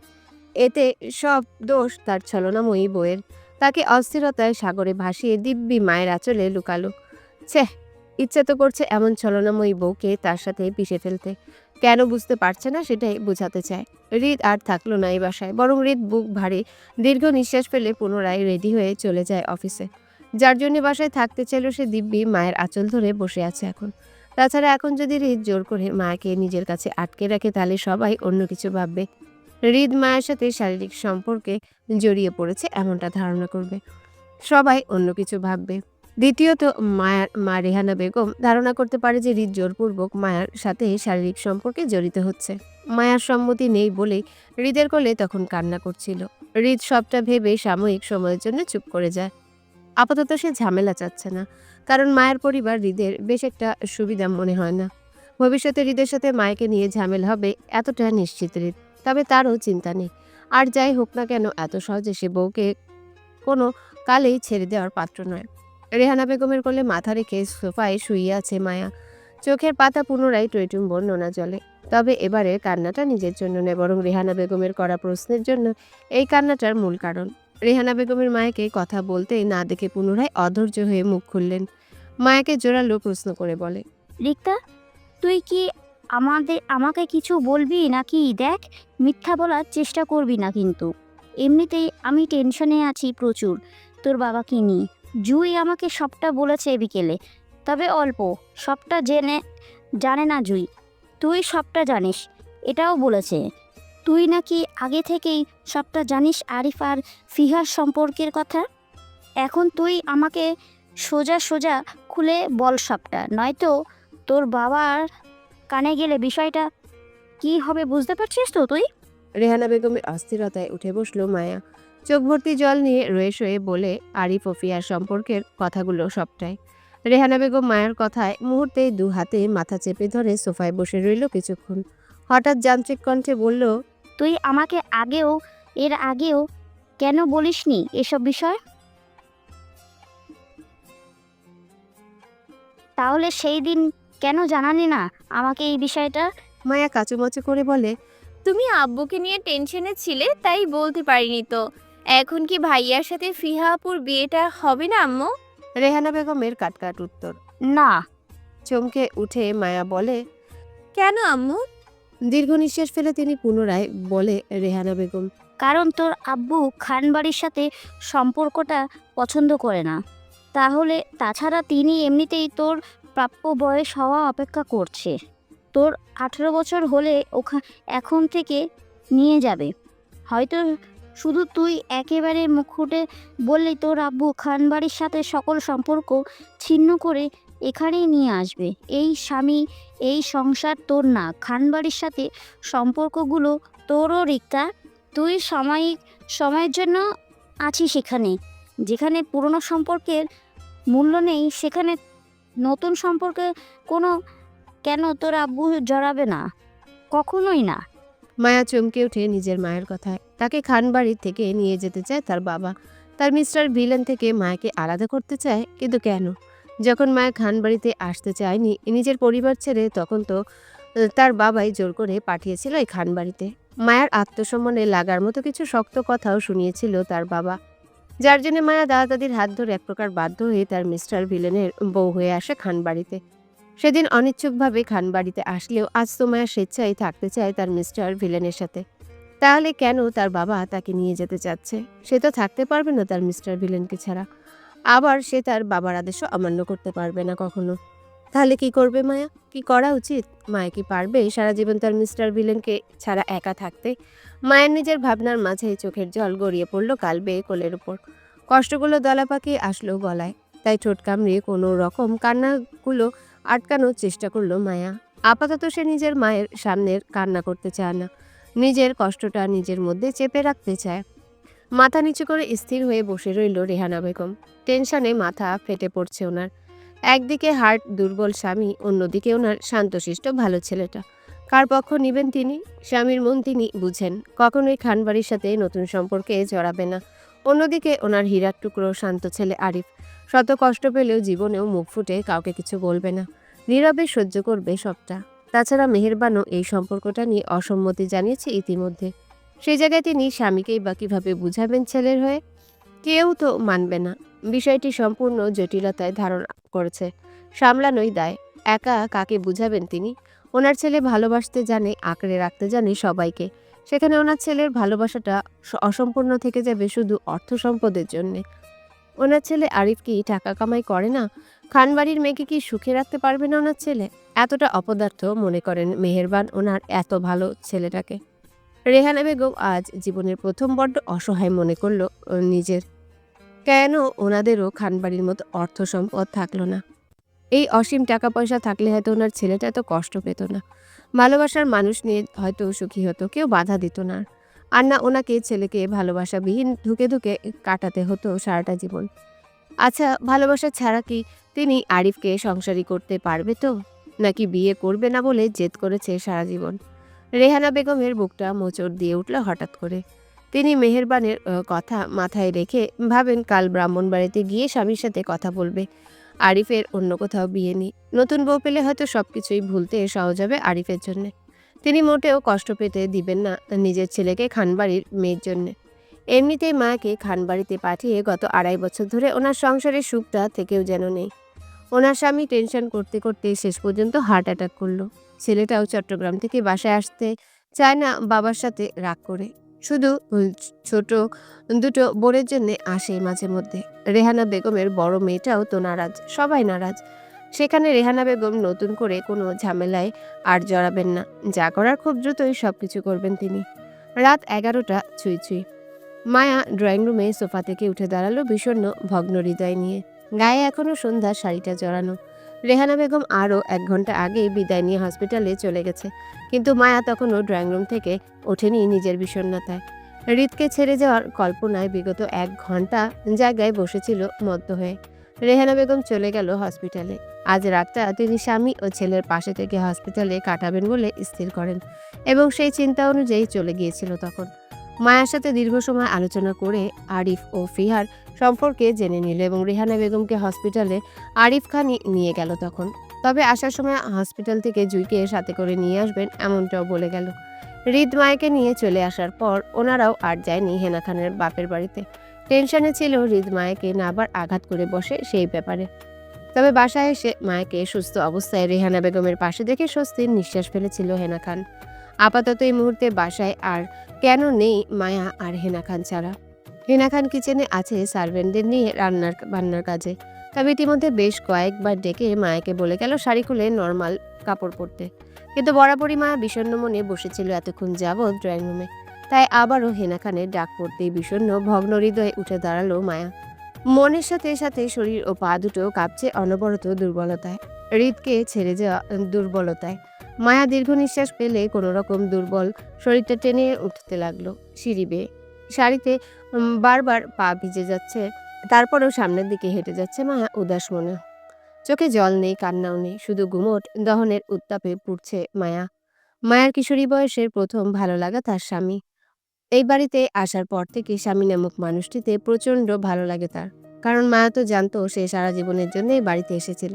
এতে সব দোষ তার ছলনাময়ী বউয়ের। তাকে অস্থিরতায় সাগরে ভাসিয়ে দিব্যি মায়ের আঁচলে লুকালো। ছেহ, ইচ্ছে তো করছে এমন ছলনাময়ী বউকে তার সাথে পিষে ফেলতে। কেন বুঝতে পারছে না সেটাই বোঝাতে চায়। হৃদ আর থাকলো না এই বাসায়, বরং হৃদ বুক ভারী দীর্ঘ নিঃশ্বাস ফেলে পুনরায় রেডি হয়ে চলে যায় অফিসে। যার জন্য বাসায় থাকতে চাইল সে দিব্যি মায়ের আঁচল ধরে বসে আছে এখন। তাছাড়া এখন যদি হৃদ জোর করে মায়াকে নিজের কাছে আটকে রাখে তাহলে সবাই অন্য কিছু ভাববে। হৃদ মায়ের সাথে শারীরিক সম্পর্কে জড়িয়ে পড়েছে এমনটা ধারণা করবে, সবাই অন্য কিছু ভাববে। দ্বিতীয়ত মায়ার মা রেহানা বেগম ধারণা করতে পারে যে হৃদ জোরপূর্বক মায়ার সাথে শারীরিক সম্পর্কে জড়িত হচ্ছে। মায়ার সম্মতি নেই বলেই হৃদের কোলে তখন কান্না করছিল। হৃদ সবটা ভেবে সাময়িক সময়ের জন্য চুপ করে যায়। আপাতত সে ঝামেলা চাচ্ছে না, কারণ মায়ের পরিবার হৃদের বেশ একটা সুবিধা মনে হয় না। ভবিষ্যতে হৃদের সাথে মায়াকে নিয়ে ঝামেলা হবে এতটা নিশ্চিত হৃদ। তবে তারও চিন্তা নেই। আর যাই হোক না কেন এত সহজে সে বউকে কোনো কালেই ছেড়ে দেওয়ার পাত্র নয়। রেহানা বেগমের কোলে মাথা রেখে সোফায় শুয়ে আছে মায়া। চোখের পাতা পুনরায় টইটুম্বর নোনা জলে। তবে এবারে কান্নাটা নিজের জন্য নয়, বরং রেহানা বেগমের করা প্রশ্নের জন্য এই কান্নাটার মূল কারণ। রেহানা বেগমের মায়াকে কথা বলতেই না দেখে পুনরায় অধৈর্য হয়ে মুখ খুললেন। মায়াকে জোরালো প্রশ্ন করে বলে। রিক্তা, তুই কি আমাকে কিছু বলবি নাকি? দেখ, মিথ্যা বলার চেষ্টা করবি না কিন্তু। এমনিতেই আমি টেনশনে আছি প্রচুর তোর বাবাকে নিয়ে। জুই আমাকে সবটা বলেছে বিকেলে, তবে অল্প। সবটা জানে না জুই। তুই সবটা জানিস এটাও বলেছে। তুই নাকি আগে থেকেই সবটা জানিস আরিফ আর ফিহার সম্পর্কের কথা। এখন তুই আমাকে সোজা সোজা খুলে বল সবটা, নয়তো তোর বাবার কানে গেলে বিষয়টা কি হবে বুঝতে পারছিস তো তুই? রেহানা বেগমের অস্থিরতায় উঠে বসলো মায়া। চোখ ভর্তি জল নিয়ে রয়ে শয়ে বলে আরিফ ও ফিয়ার সম্পর্কের কথাগুলো সবটাই। রেহানা বেগম মায়ের কথায় মুহূর্তে দু হাতে মাথা চেপে ধরে সোফায় বসে রইল কিছুক্ষণ। হঠাৎ যান্ত্রিক কণ্ঠে বলল, তুই আমাকে এর আগেও কেন বলিসনি এসব বিষয়? তাহলে সেই দিন কেন জানালি না আমাকে এই বিষয়টা? মায়া কাচুমাচু করে বলে, তুমি আব্বুকে নিয়ে টেনশনে ছিলে তাই বলতে পারিনি তো। এখন কি ভাইয়ার সাথে ফিহা আপুর বিয়েটা হবে না আম্মু? রেহানা বেগমের কাটকাট উত্তর। না। চমকে উঠে মায়া বলে, কেন আম্মু? দীর্ঘ নিঃশ্বাস ফেলে তিনি পুনরায় বলে রেহানা বেগম, কারণ তোর আব্বু খানবাড়ির সাথে সম্পর্কটা পছন্দ করে না। তাহলে তাছাড়া তিনি এমনিতেই তোর প্রাপ্য বয়স হওয়া অপেক্ষা করছে। তোর 18 বছর হলে এখন থেকে নিয়ে যাবে। হয়তো শুধু তুই একেবারে মুখ ফুটে বললে তোর আব্বু খানবাড়ির সাথে সকল সম্পর্ক ছিন্ন করে এখানেই নিয়ে আসবে। এই স্বামী, এই সংসার তোর না, খানবাড়ির সাথে সম্পর্কগুলো তোরও রিক্তা। তুই সময়ের জন্য আছিস এখানে। যেখানে পুরনো সম্পর্কের মূল্য নেই, সেখানে নতুন সম্পর্কে কেন তোর আব্বু জড়াবে না? কখনোই না। মায়া চমকে উঠে নিজের মায়ের কথায়। তাকে খানবাড়ি থেকে নিয়ে যেতে চায় তার বাবা। তার মিস্টার ভিলেন থেকে মায়াকে আলাদা করতে চায়, কিন্তু কেন? যখন মায়া খানবাড়িতে আসতে চায়নি নিজের পরিবার ছেড়ে, তখন তো তার বাবাই জোর করে পাঠিয়েছিল এই খানবাড়িতে। মায়ার আত্মসম্মানে লাগার মতো কিছু শক্ত কথাও শুনিয়েছিল তার বাবা, যার জন্য মায়া দাদা দাদির হাত ধরে এক প্রকার বাধ্য হয়ে তার মিস্টার ভিলেনের বউ হয়ে আসে খানবাড়িতে। সেদিন অনিচ্ছুকভাবে খানবাড়িতে আসলেও আজ তো মায়া স্বেচ্ছায় থাকতে চায় তার মিস্টার ভিলেনের সাথে। তাহলে কেন তার বাবা তাকে নিয়ে যেতে চাচ্ছে? সে তো থাকতে পারবে না তার মিস্টার ভিলেনকে ছাড়া। আবার সে তার বাবার আদেশও অমান্য করতে পারবে না কখনো। তাহলে কি করবে মায়া? কি করা উচিত? মায়া কি পারবে সারা জীবন তার মিস্টার ভিলেনকে ছাড়া একা থাকতে? মায়ের নিজের ভাবনার মাঝে চোখের জল গড়িয়ে পড়ল কাল বেয়ে কোলের উপর। কষ্টগুলো দলা পাকিয়ে আসলো গলায়, তাই ঠোঁট কামড়িয়ে কোনো রকম কান্নাগুলো আটকানোর চেষ্টা করলো মায়া। আপাতত সে নিজের মায়ের সামনের কান্না করতে চায় না, নিজের কষ্টটা নিজের মধ্যে চেপে রাখতে চায়। মাথা নিচু করে স্থির হয়ে বসে রইল রেহানা বেগম। টেনশনে মাথা ফেটে পড়ছে ওনার। একদিকে হার্ট দুর্বল স্বামী, অন্যদিকে ওনার শান্তশিষ্ট ভালো ছেলেটা। কার পক্ষ নিবেন তিনি? স্বামীর মন তিনি বুঝেন, কখনোই খানবাড়ির সাথে নতুন সম্পর্কে জড়াবে না। অন্যদিকে ওনার হীরার টুকরো শান্ত ছেলে আরিফ শত কষ্ট পেলেও জীবনেও মুখ ফুটে কাউকে কিছু বলবে না, নীরবে সহ্য করবে সবটা। তাছাড়া মেহেরবানও এই সম্পর্কটা নিয়ে অসম্মতি জানিয়েছে ইতিমধ্যে। সেই জায়গায় তিনি স্বামীকেই বা কিভাবে বুঝাবেন ছেলের হয়ে? কেউ তো মানবে না। বিষয়টি সম্পূর্ণ জটিলতায় ধারণা করেছে, সামলানোই দায়। একা কাকে বুঝাবেন তিনি? ওনার ছেলে ভালোবাসতে জানে, আঁকড়ে রাখতে জানে সবাইকে। সেখানে ওনার ছেলের ভালোবাসাটা অসম্পূর্ণ থেকে যাবে শুধু অর্থ সম্পদের জন্যে। ওনার ছেলে আরিফ কি টাকা কামাই করে না? খানবাড়ির মেয়েকে কি সুখে রাখতে পারবে না ওনার ছেলে? এতটা অপদার্থ মনে করেন মেহেরবান ওনার এত ভালো ছেলেটাকে? রেহানা বেগম আজ জীবনের প্রথম বড্ড অসহায় মনে করলো নিজের। কেন ওনাদেরও খানবাড়ির মতো অর্থ সম্পদ থাকলো না? এই অসীম টাকা পয়সা থাকলে হয়তো ওনার ছেলেটা এত কষ্ট পেত না, ভালোবাসার মানুষ নিয়ে হয়তো সুখী হতো, কেউ বাধা দিত না। আর না ওনাকে ছেলেকে ভালোবাসাবিহীন ধুকে ধুকে কাটাতে হতো সারাটা জীবন। আচ্ছা, ভালোবাসা ছাড়া কি তিনি আরিফকে সংসারী করতে পারবে তো? নাকি বিয়ে করবে না বলে জেদ করেছে সারা জীবন? রেহানা বেগমের বুকটা মোচড় দিয়ে উঠল হঠাৎ করে। তিনি মেহেরবানের কথা মাথায় রেখে ভাবেন কাল ব্রাহ্মণবাড়িতে গিয়ে স্বামীর সাথে কথা বলবে। আরিফের অন্য কোথাও বিয়ে নেই। নতুন বউ পেলে হয়তো সবকিছুই ভুলতে সহজ হবে আরিফের জন্যে। তিনি মোটেও কষ্ট পেতে দিবেন না নিজের ছেলেকে খানবাড়ির মেয়ের জন্যে। এমনিতেই মাকে খানবাড়িতে পাঠিয়ে গত 2.5 বছর ধরে ওনার সংসারের সুখটা থেকেও যেন নেই। ওনার স্বামী টেনশন করতে করতে শেষ পর্যন্ত হার্ট অ্যাটাক করলো। ছেলেটাও চট্টগ্রাম থেকে বাসায় আসতে চায় না বাবার সাথে রাগ করে, শুধু ছোট দুটো বোনের জন্য আসে মাঝে মধ্যে। রেহানা বেগমের বড় মেয়েটাও তো নারাজ, সবাই নারাজ। সেখানে রেহানা বেগম নতুন করে কোনো ঝামেলায় আর জড়াবেন না, যা করার খুব দ্রুতই সবকিছু করবেন তিনি। রাত 11টা ছুঁই ছুঁই। মায়া ড্রয়িং রুমে সোফা থেকে উঠে দাঁড়ালো বিষণ্ণ ভগ্ন হৃদয় নিয়ে। গায়ে এখনো সন্ধ্যার শাড়িটা জড়ানো। রেহানা বেগম আরও 1 ঘন্টা আগে বিদায় নিয়ে হসপিটালে চলে গেছে, কিন্তু মায়া তখনও ড্রয়িং রুম থেকে ওঠেনি নিজের বিষণ্ণতায়। হৃদকে ছেড়ে যাওয়ার কল্পনায় বিগত 1 ঘন্টা জায়গায় বসেছিল মত্ত হয়ে। রেহানা বেগম চলে গেল হসপিটালে। আজ রাতটা তিনি স্বামী ও ছেলের পাশে থেকে হসপিটালে কাটাবেন বলে স্থির করেন এবং সেই চিন্তা অনুযায়ী চলে গিয়েছিল তখন। মায়ার সাথে দীর্ঘ সময় আলোচনা করে আরিফ ও ফিহার সম্পর্কে জেনে নিল এবং রেহানা বেগমকে হসপিটালে আরিফ খানই নিয়ে গেল তখন। তবে আসার সময় হসপিটাল থেকে জুইকে সাথে করে নিয়ে আসবেন এমনটাও বলে গেল। হৃদ মায়াকে নিয়ে চলে আসার পর ওনারাও আর যায়নি হেনা খানের বাপের বাড়িতে। টেনশনে ছিল হৃদ মায়াকে না আবার আঘাত করে বসে সেই ব্যাপারে। তবে বাসায় এসে মায়াকে সুস্থ অবস্থায় রেহানা বেগমের পাশে দেখে স্বস্তির নিঃশ্বাস ফেলেছিল হেনা খান। আপাতত এই মুহূর্তে বাসায় আর কেন নেই মায়া আর হেনা খান ছাড়া। হেনা খান কিচেনে আছে সার্ভেন্টদের নিয়ে বান্নার কাজে। তবে ইতিমধ্যে বেশ কয়েকবার ডেকে মায়াকে বলে গেল শাড়ি খুলে নর্মাল কাপড় পরতে, কিন্তু বরাবরই মায়া বিষণ্ণ মনে বসেছিল এতক্ষণ যাবৎ ড্রয়িং রুমে। তাই আবারও হেনা খানের ডাক পড়তেই বিষণ্ণ ভগ্ন হৃদয়ে উঠে দাঁড়ালো মায়া। মনের সাথে সাথে শরীর ও পা দুটো কাঁপছে অনবরত দুর্বলতায়, হৃদকে ছেড়ে যাওয়া দুর্বলতায়। মায়া দীর্ঘ নিঃশ্বাস পেলে কোনো রকম দুর্বল শরীরটা টেনে উঠতে লাগলো সিঁড়ি বেয়ে। শাড়িতে বারবার পা ভিজে যাচ্ছে, তারপরেও সামনের দিকে হেঁটে যাচ্ছে মায়া উদাস মনে। চোখে জল নেই, কান্নাও নেই, শুধু গুমোট দহনের উত্তাপে পুড়ছে মায়া। মায়ার কিশোরী বয়সের প্রথম ভালো লাগা তার স্বামী। এই বাড়িতে আসার পর থেকে স্বামী নামক মানুষটিতে প্রচণ্ড ভালো লাগে তার। কারণ মায়া তো জানতো সে সারা জীবনের জন্য এই বাড়িতে এসেছিল,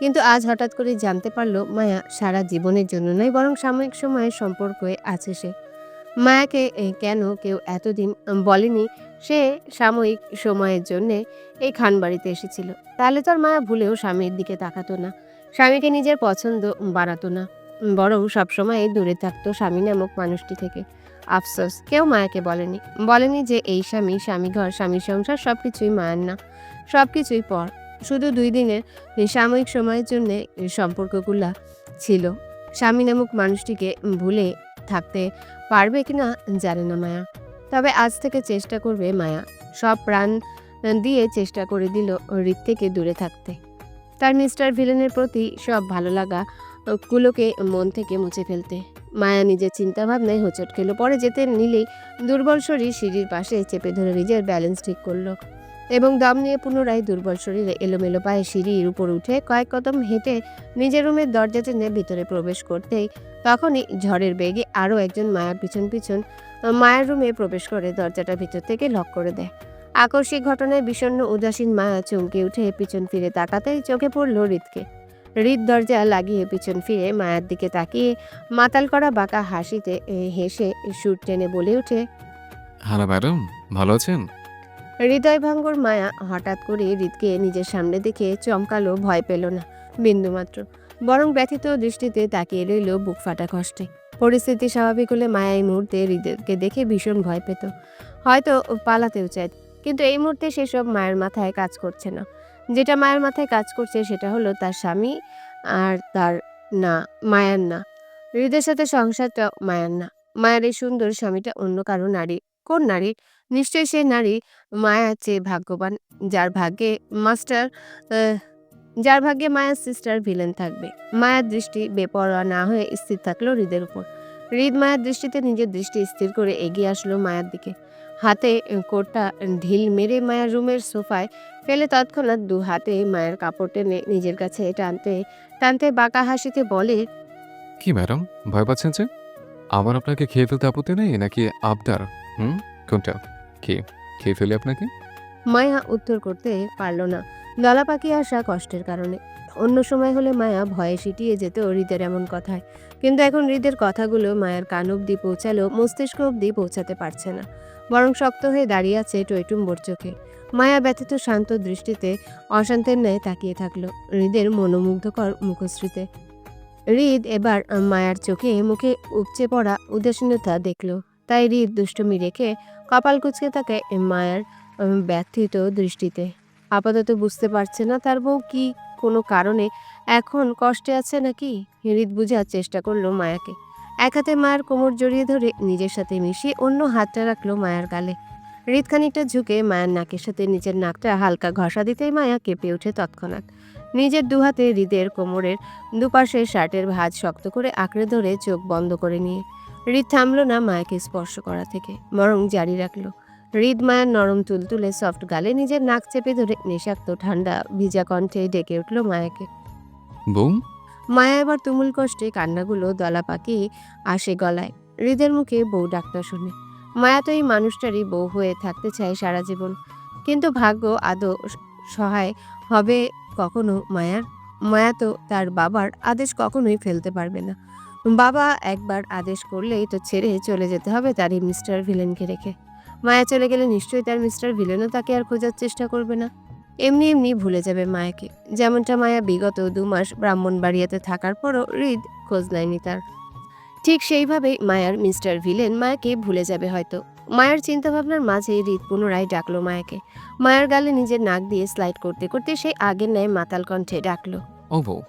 কিন্তু আজ হঠাৎ করে জানতে পারলো মায়া সারা জীবনের জন্য নয় বরং সাময়িক সময়ের সম্পর্কে আছে সে। মায়াকে কেন কেউ এতদিন বলেনি সে সাময়িক সময়ের জন্যে এই খান বাড়িতে এসেছিল? তাহলে তো আর মায়া ভুলেও স্বামীর দিকে তাকাতো না, স্বামীকে নিজের পছন্দ বানাতো না, বরং সবসময় দূরে থাকতো স্বামী নামক মানুষটি থেকে। আফসোস কেউ মায়াকে বলেনি যে এই স্বামী ঘর, স্বামী সংসার সবকিছুই মায়ার না, সবকিছুই পর। শুধু 2 দিনের সাময়িক সময়ের জন্য সম্পর্কগুলা ছিল। স্বামী নামক মানুষটিকে ভুলে থাকতে পারবে কিনা জানে না মায়া। তবে আজ থেকে চেষ্টা করবে মায়া, সব প্রাণ দিয়ে চেষ্টা করে দিল হৃদ থেকে দূরে থাকতে। তার মিস্টার ভিলেনের প্রতি সব ভালো লাগা গুলোকে মন থেকে মুছে ফেলতে। মায়া নিজের চিন্তাভাবনায় হোঁচট খেল। পরে যেতে নিলেই দুর্বল শরীর সিঁড়ির পাশে চেপে ধরে নিজের ব্যালেন্স ঠিক করলো এবং দম নিয়ে পুনরায় দুর্বল শরীরে এলোমেলো পায়ে সিঁড়ির উপর উঠে কয়েক কদম হেঁটে নিজের রুমের দরজা টেনে ভিতরে প্রবেশ করতেই তখনই ঝড়ের বেগে আরও একজন মায়ার পিছন পিছন মায়ের রুমে প্রবেশ করে দরজাটা ভিতর থেকে লক করে দেয়। আকস্মিক ঘটনায় বিষণ্ণ উদাসীন মায়া চমকে উঠে পিছন ফিরে তাকাতেই চোখে পড়ল হৃদকে। হৃদ দরজা লাগিয়ে পিছন ফিরে মায়ার দিকে তাকিয়ে মাতাল করা বাঁকা হাসিতে হেসে সুর টেনে বলে ওঠে, হ্যালো ম্যাডাম, ভালো আছেন? হৃদয় ভাঙ্গর মায়া হঠাৎ করে হৃদকে নিজের সামনে দেখে চমকালো, ভয় পেল না বিন্দুমাত্র, বরং ব্যথিত দৃষ্টিতে তাকিয়ে রইল বুক ফাটা কষ্টে। পরিস্থিতি স্বাভাবিক হলে মায়া এই মুহূর্তে হৃদয়কে দেখে ভীষণ ভয় পেত, হয়তো পালাতেও চায়, কিন্তু এই মুহূর্তে সেসব মায়ের মাথায় কাজ করছে না। যেটা মায়ের মাথায় কাজ করছে সেটা হলো তার স্বামী আর তার না, মায়ার না। হৃদের সাথে সংসারটা মায়ার না। মায়ের এই সুন্দর স্বামীটা অন্য কারো নারী। কোন নারী? নিশ্চয়ই সে নারী মায়ার চেয়ে ভাগ্যবান, যার ভাগ্যে মাস্টার যার ভাগ্যে মায়ার সিস্টার ভিলেন থাকবে। মায়ার দৃষ্টি বেপরোয়া না হয়ে স্থির থাকলো হৃদের উপর। হৃদ মায়ার দৃষ্টিতে নিজের দৃষ্টি স্থির করে এগিয়ে আসলো মায়ার দিকে। হাতে কোটটা ঢিল মেরে মায়ের রুমের সোফায় ফেলে তৎক্ষণাৎ 2 হাতে মায়ের কাপড় টেনে নিজের কাছে টানতে টানতে বাঁকা হাসিতে বলে, কি ম্যাডাম, ভয় পাচ্ছেন যে? আমার আপনাকে খেয়ে ফেলতে আপত্তি নেই নাকি আবদার? কোনটা? খেয়ে ফেলি আপনাকে? মায়া উত্তর করতে পারল না, গলা পাকিয়ে আসা কষ্টের কারণে। অন্য সময় হলে মায়া ভয়ে সিটিয়ে যেত হৃদের এমন কথায়, কিন্তু এখন হৃদের কথাগুলো মায়ার কান অব্দি পৌঁছালেও মস্তিষ্ক অব্দি পৌঁছাতে পারছে না, বরং শক্ত হয়ে দাঁড়িয়ে আছে টইটুম্বর চোখে। মায়া ব্যথিত শান্ত দৃষ্টিতে অশান্তের ন্যায় তাকিয়ে থাকলো হৃদের মনোমুগ্ধকর মুখশ্রীতে। হৃদ এবার মায়ার চোখে মুখে উপচে পড়া উদাসীনতা দেখল, তাই হৃদ দুষ্টুমি রেখে কপাল কুঁচকে তাকে মায়ার ব্যথিত দৃষ্টিতে। আপাতত বুঝতে পারছে না তার বউ কি কোনো কারণে এখন কষ্টে আছে নাকি। হৃদ বুঝার চেষ্টা করলো মায়াকে। এক হাতে মায়ের কোমর জড়িয়ে ধরে নিজের সাথে মিশিয়ে অন্য হাতটা রাখলো মায়ার গালে। হৃদ খানিকটা ঝুঁকে মায়ের নাকের সাথে নিজের নাকটা হালকা ঘষা দিতেই মায়া কেঁপে ওঠে তৎক্ষণাৎ। নিজের দুহাতে হৃদের কোমরের দুপাশে শার্টের ভাঁজ শক্ত করে আঁকড়ে ধরে চোখ বন্ধ করে নিয়ে হৃদ থামলো না মায়াকে স্পর্শ করা থেকে, বরং জারি রাখলো। হৃদ মায়ের নরম তুলতুলে সফট গালে নিজের নাক চেপে ধরে নেশাক্ত ঠান্ডা ভিজা কণ্ঠে ডেকে উঠল মায়াকে। বউ, মায়া এবার তুমুল কষ্টে কান্নাগুলো দলা পাকিয়ে আসে গলায়। হৃদের মুখে বউ ডাকটা শুনে। মায়া তো এই মানুষটারই বউ হয়ে থাকতে চায় সারা জীবন, কিন্তু ভাগ্য আদৌ সহায় হবে কখনো মায়ার? মায়া তো তার বাবার আদেশ কখনোই ফেলতে পারবে না। বাবা একবার আদেশ করলেই তো ছেড়ে চলে যেতে হবে তারই মিস্টার ভিলেনকে রেখে। মায়া চলে গেলে নিশ্চয়ই তার মিস্টার ভিলেনও তাকে আর খোঁজার চেষ্টা করবে না, এমনি এমনি ভুলে যাবে মায়াকে। যেমনটা মায়া বিগত 2 মাস ব্রাহ্মণবাড়িয়াতে থাকার পরও হৃদ খোঁজ নেয়নি তার, ঠিক সেইভাবেই মায়ার মিস্টার ভিলেন মায়াকে ভুলে যাবে হয়তো। মায়ের চিন্তাভাবনার মাঝে হৃদ পুনরায় ডাকলো মায়াকে। মায়ের গালে নিজের নাক দিয়ে স্লাইড করতে করতে সেই আগের ন্যায় মাতাল কণ্ঠে ডাকলো। ও বউ।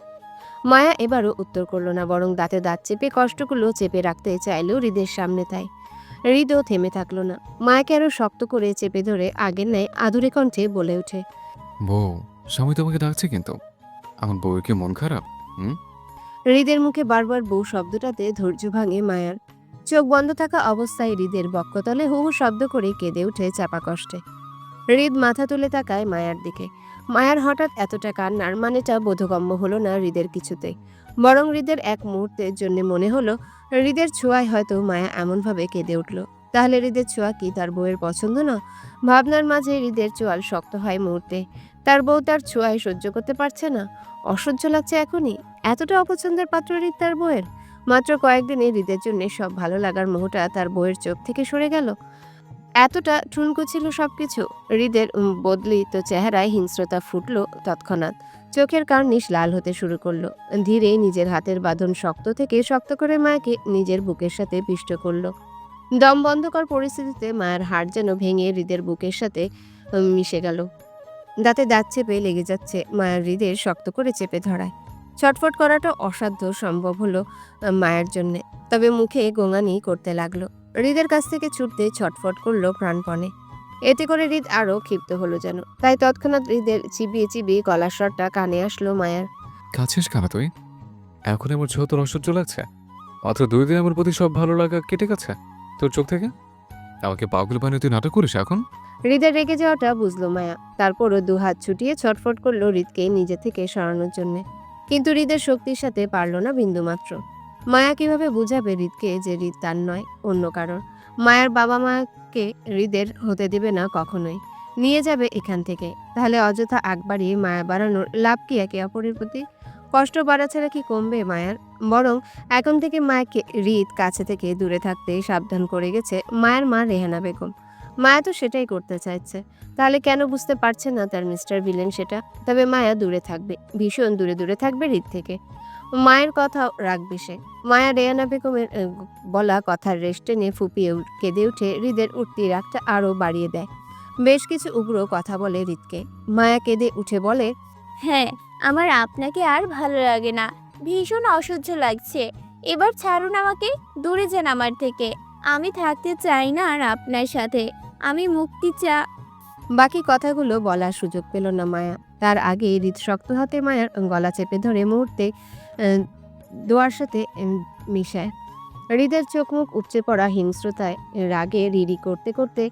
মায়া এবারও উত্তর করলো না, বরং দাঁতে দাঁত চেপে কষ্টগুলো চেপে রাখতে চাইলেও হৃদের সামনে তাই। হৃদও থেমে থাকলো না, মায়াকে আরো শক্ত করে চেপে ধরে আগের ন্যায় আদুরে কণ্ঠে বলে ওঠে। বউ, স্বামী তোমাকে ডাকছে কিন্তু। আমার বউয়ের কি মন খারাপ? হৃদের মুখে বারবার বউ শব্দটাতে ধৈর্য ভাঙে মায়ার। চোখ বন্ধ থাকা অবস্থায় হৃদের বক্ষতলে হু হু শব্দ করে কেঁদে উঠে চাপা কষ্টে। হৃদ মাথা তুলে তাকায় মায়ার দিকে। মায়ার হঠাৎ এতটা কান্নার মানেটা বোধগম্য হলো না হৃদের কিছুতেই, বরং হৃদের এক মুহূর্তের জন্য মনে হলো হৃদের ছোঁয়ায় হয়তো মায়া এমনভাবে কেঁদে উঠল। তাহলে হৃদের ছোঁয়া কি তার বউয়ের পছন্দ না? ভাবনার মাঝে হৃদের চোয়াল শক্ত হয় মুহূর্তে। তার বউ তার ছোঁয়ায় সহ্য করতে পারছে না, অসহ্য লাগছে এখনই। এতটা অপছন্দের পাত্র হৃদ তার বউয়ের। মাত্র কয়েকদিনে হৃদের জন্য সব ভালো লাগার মোহটা তার বউয়ের চোখ থেকে সরে গেল। এতটা ঠুনকো ছিল সবকিছু। হৃদের বদলিত চেহারায় হিংস্রতা ফুটল তৎক্ষণাৎ। চোখের কার্নিশ লাল হতে শুরু করলো। ধীরে নিজের হাতের বাঁধন শক্ত থেকে শক্ত করে মায়াকে নিজের বুকের সাথে পিষ্ট করলো। দম বন্ধকর পরিস্থিতিতে মায়ের হাড় যেন ভেঙে হৃদের বুকের সাথে মিশে গেল। দাঁতে দাঁত চেপে লেগে যাচ্ছে মায়ের হৃদের শক্ত করে চেপে ধরায়। ছটফট করাটা অসাধ্য সম্ভব হলো মায়ের জন্যে, তবে মুখে গোঙানি করতে লাগলো। হৃদের কাছ থেকে ছুটতে ছটফট করলো প্রাণপণে। এতে করে হৃদ আরও ক্ষিপ্ত হলো যেন। তাই তৎক্ষণাৎ হৃদের চিবিয়ে চিবিয়ে গলার স্বরটা কানে আসলো মায়ার। কাছিস কেন তুই? এখন আমার ছোট তোর অসহ্য লাগছে? মাত্র 2 দিন আমার প্রতি সব ভালো লাগা কেটে গেছে তোর চোখ থেকে। আমাকে পাগল বানিয়ে তুই নাটক করিস এখন? হৃদের রেগে যাওয়াটা বুঝলো মায়া। তারপরও 2 হাত ছুটিয়ে ছটফট করলো হৃদকে নিজে থেকে সরানোর জন্যে, কিন্তু হৃদের শক্তির সাথে পারল না বিন্দুমাত্র। মায়া কিভাবে বুঝাবে হৃদকে যে হৃদ তার নয়, অন্য কারোর? মায়ের বাবা মাকে হৃদের হতে দেবে না কখনোই, নিয়ে যাবে এখান থেকে। তাহলে অযথা আগ বাড়িয়ে মায়া বাড়ানোর লাভ কি একে অপরের প্রতি? কষ্ট বাড়া ছাড়া কি কমবে মায়ার? বরং এখন থেকে মায়াকে হৃদ কাছে থেকে দূরে থাকতে সাবধান করে গেছে মায়ের মা রেহানা বেগম। মায়া তো সেটাই করতে চাইছে, তাহলে কেন বুঝতে পারছে না তার মিস্টার ভিলেন সেটা? তবে মায়া দূরে থাকবে, ভীষণ দূরে দূরে থাকবে হৃদ থেকে। মায়ের কথাও রাখবে সে। মায়া রেহানা বেগমের বলা কথার রেশ টেনে ফুপিয়ে কেঁদে উঠে হৃদের উঠতি রাগটা আরও বাড়িয়ে দেয়। বেশ কিছু উগ্র কথা বলে হৃদকে। মায়া কেঁদে উঠে বলে, হ্যাঁ, আমার আপনাকে আর ভালো লাগে না, ভীষণ অসহ্য লাগছে। এবার ছাড়ুন আমাকে, দূরে যান আমার থেকে। আমি থাকতে চাই না আর আপনার সাথে। আমি মুক্তি বাকি কথাগুলো বলার সুযোগ পেল না মায়া। তার আগে হৃদ শক্ত হাতে মায়ার গলা চেপে ধরে মুহূর্তে দোয়ার সাথে মিশায়। হৃদের চোখ মুখ উপচে পড়া হিংস্রতায় রাগে রিরি করতে করতে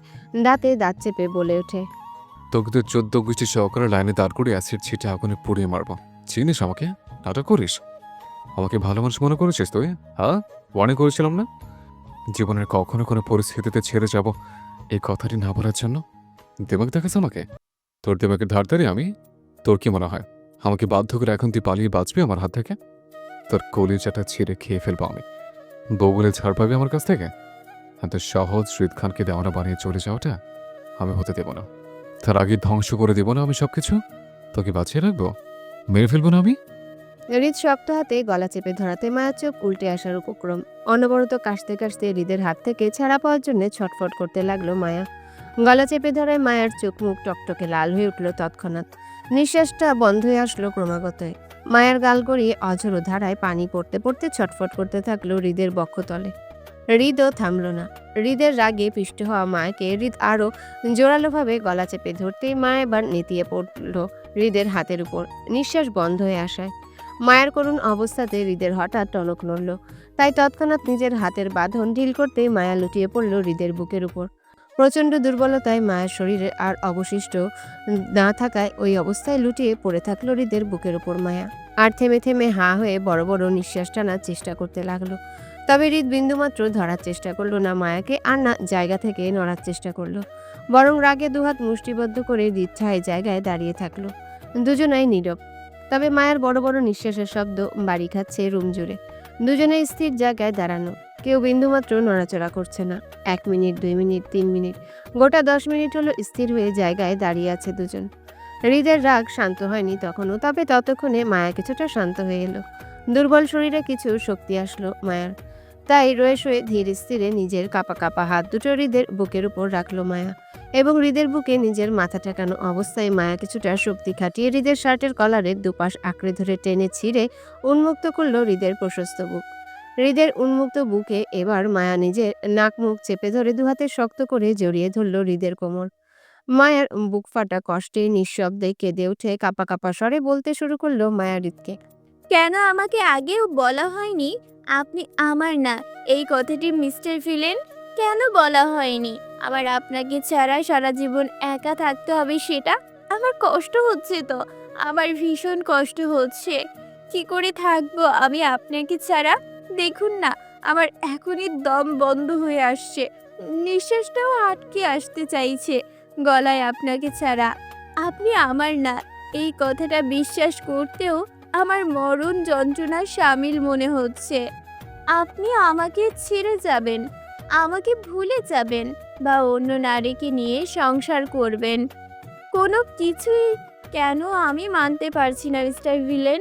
দাঁতে দাঁত চেপে বলে ওঠে, তোকে তো 14 গোষ্ঠী সহকারে লাইনে দাঁড় করে অ্যাসিড ছিটে আগুনে পুড়িয়ে মারবো। চিনিস আমাকে? নাটক করিস? আমাকে ভালো মানুষ মনে করেছিস তুই? হ্যাঁ, ওয়ার্নিং করেছিলাম না জীবনের কখনো কোনো পরিস্থিতিতে ছেড়ে যাব এই কথাটি না বলার জন্য? দেমাগ দেখাস আমাকে? তোর দেমাগের ধার ধারি আমি? তোর কি মনে হয় আমাকে বাধ্য করে এখন তুই পালিয়ে বাঁচবি আমার হাত থেকে? তোর কলিজাটা ছিঁড়ে খেয়ে ফেলবো আমি। বউ বলে ছাড় পাবি আমার কাছ থেকে? এত সহজ হৃদ খানকে দেওয়ানা বানিয়ে চলে যাওয়াটা আমি হতে দেব না। তার আগে ধ্বংস করে দেব না আমি সবকিছু? তোকে বাঁচিয়ে রাখবো? মেরে ফেলবো না আমি? হৃদ শক্ত হাতে গলা চেপে ধরাতে মায়ের চোখ উল্টে আসার উপক্রম। অনবরত কাশতে কাশতে হৃদের হাত থেকে ছাড়া পাওয়ার জন্য ছটফট করতে লাগলো মায়া। গলা চেপে ধরায় মায়ের চোখ মুখ টকটকে লাল হয়ে উঠল তৎক্ষণাৎ। নিঃশ্বাসটা বন্ধ হয়ে আসলো ক্রমাগতই। মায়ের গাল গড়িয়ে অঝোর ধারায় পানি পড়তে পড়তে ছটফট করতে থাকলো হৃদের বক্ষতলে। হৃদও থামল না। হৃদের রাগে পিষ্ট হওয়া মায়াকে হৃদ আরও জোরালোভাবে গলা চেপে ধরতেই মা এবার নেতিয়ে পড়ল হৃদের হাতের উপর, নিঃশ্বাস বন্ধ হয়ে আসায়। মায়ের করুণ অবস্থাতে হৃদের হঠাৎ টনক নড়ল, তাই তৎক্ষণাৎ নিজের হাতের বাঁধন ঢিল করতেই মায়া লুটিয়ে পড়ল হৃদের বুকের উপর। প্রচণ্ড দুর্বলতায় মায়ের শরীরে আর অবশিষ্ট না থাকায় ওই অবস্থায় লুটিয়ে পড়ে থাকলো হৃদের বুকের উপর মায়া। আর থেমে থেমে হাঁ হয়ে বড় বড় নিঃশ্বাস টানার চেষ্টা করতে লাগলো। তবে হৃদ বিন্দুমাত্র ধরার চেষ্টা করলো না মায়াকে, আর না জায়গা থেকে নড়ার চেষ্টা করলো, বরং রাগে দুহাত মুষ্টিবদ্ধ করে হৃদ ঠায় জায়গায় দাঁড়িয়ে থাকলো। দুজনাই নীরব, তবে মায়ের বড় বড় নিঃশ্বাসের শব্দ বাড়ি খাচ্ছে রুম জুড়ে। দুজনেই স্থির জায়গায় দাঁড়ানো, কেউ বিন্দুমাত্র নড়াচড়া করছে না। 1 মিনিট, 2 মিনিট, 3 মিনিট, গোটা 10 মিনিট হলো স্থির হয়ে জায়গায় দাঁড়িয়ে আছে দুজন। হৃদের রাগ শান্ত হয়নি তখনও, তবে ততক্ষণে মায়া কিছুটা শান্ত হয়ে এলো। দুর্বল শরীরে কিছু শক্তি আসলো মায়ার, তাই রয়ে শয়ে ধীর স্থিরে নিজের কাপা কাপা হাত দুটো হৃদের বুকের উপর রাখলো মায়া, এবং হৃদের বুকে নিজের মাথা ঠেকানো অবস্থায় মায়া কিছুটা শক্তি খাটিয়ে হৃদের শার্টের কলারের দুপাশ আঁকড়ে ধরে টেনে ছিঁড়ে উন্মুক্ত করলো হৃদের প্রশস্ত বুক। হৃদের উন্মুক্ত বুকে এবার মায়া নিজের নাক মুখ চেপে ধরে দুহাতে শক্ত করে জড়িয়ে ধরল হৃদের কোমর। মায়ার বুক ফাটা কষ্টে নিঃশব্দে কেঁদে উঠে কাপা কাপা স্বরে বলতে শুরু করলো মায়া হৃদকে। কেন আমাকে আগেও বলা হয়নি আপনি আমার না? এই কথাটি মিস্টার ভিলেন কেন বলা হয়নি? আমার আপনাকে ছাড়া সারা জীবন একা থাকতে হবে, সেটা আমার কষ্ট হচ্ছে তো, আমার ভীষণ কষ্ট হচ্ছে। কি করে থাকবো আমি আপনাকে ছাড়া? দেখুন না, আমার এখনই দম বন্ধ হয়ে আসছে, নিঃশ্বাসটাও আটকে আসতে চাইছে গলায় আপনাকে ছাড়া। আপনি আমার না, এই কথাটা বিশ্বাস করতেও আমার মরণ যন্ত্রণা সামিল মনে হচ্ছে। আপনি আমাকে ছেড়ে যাবেন, আমাকে ভুলে যাবেন, বা অন্য নারীকে নিয়ে সংসার করবেন, কোনো কিছুই কেন আমি মানতে পারছি না মিস্টার ভিলেন।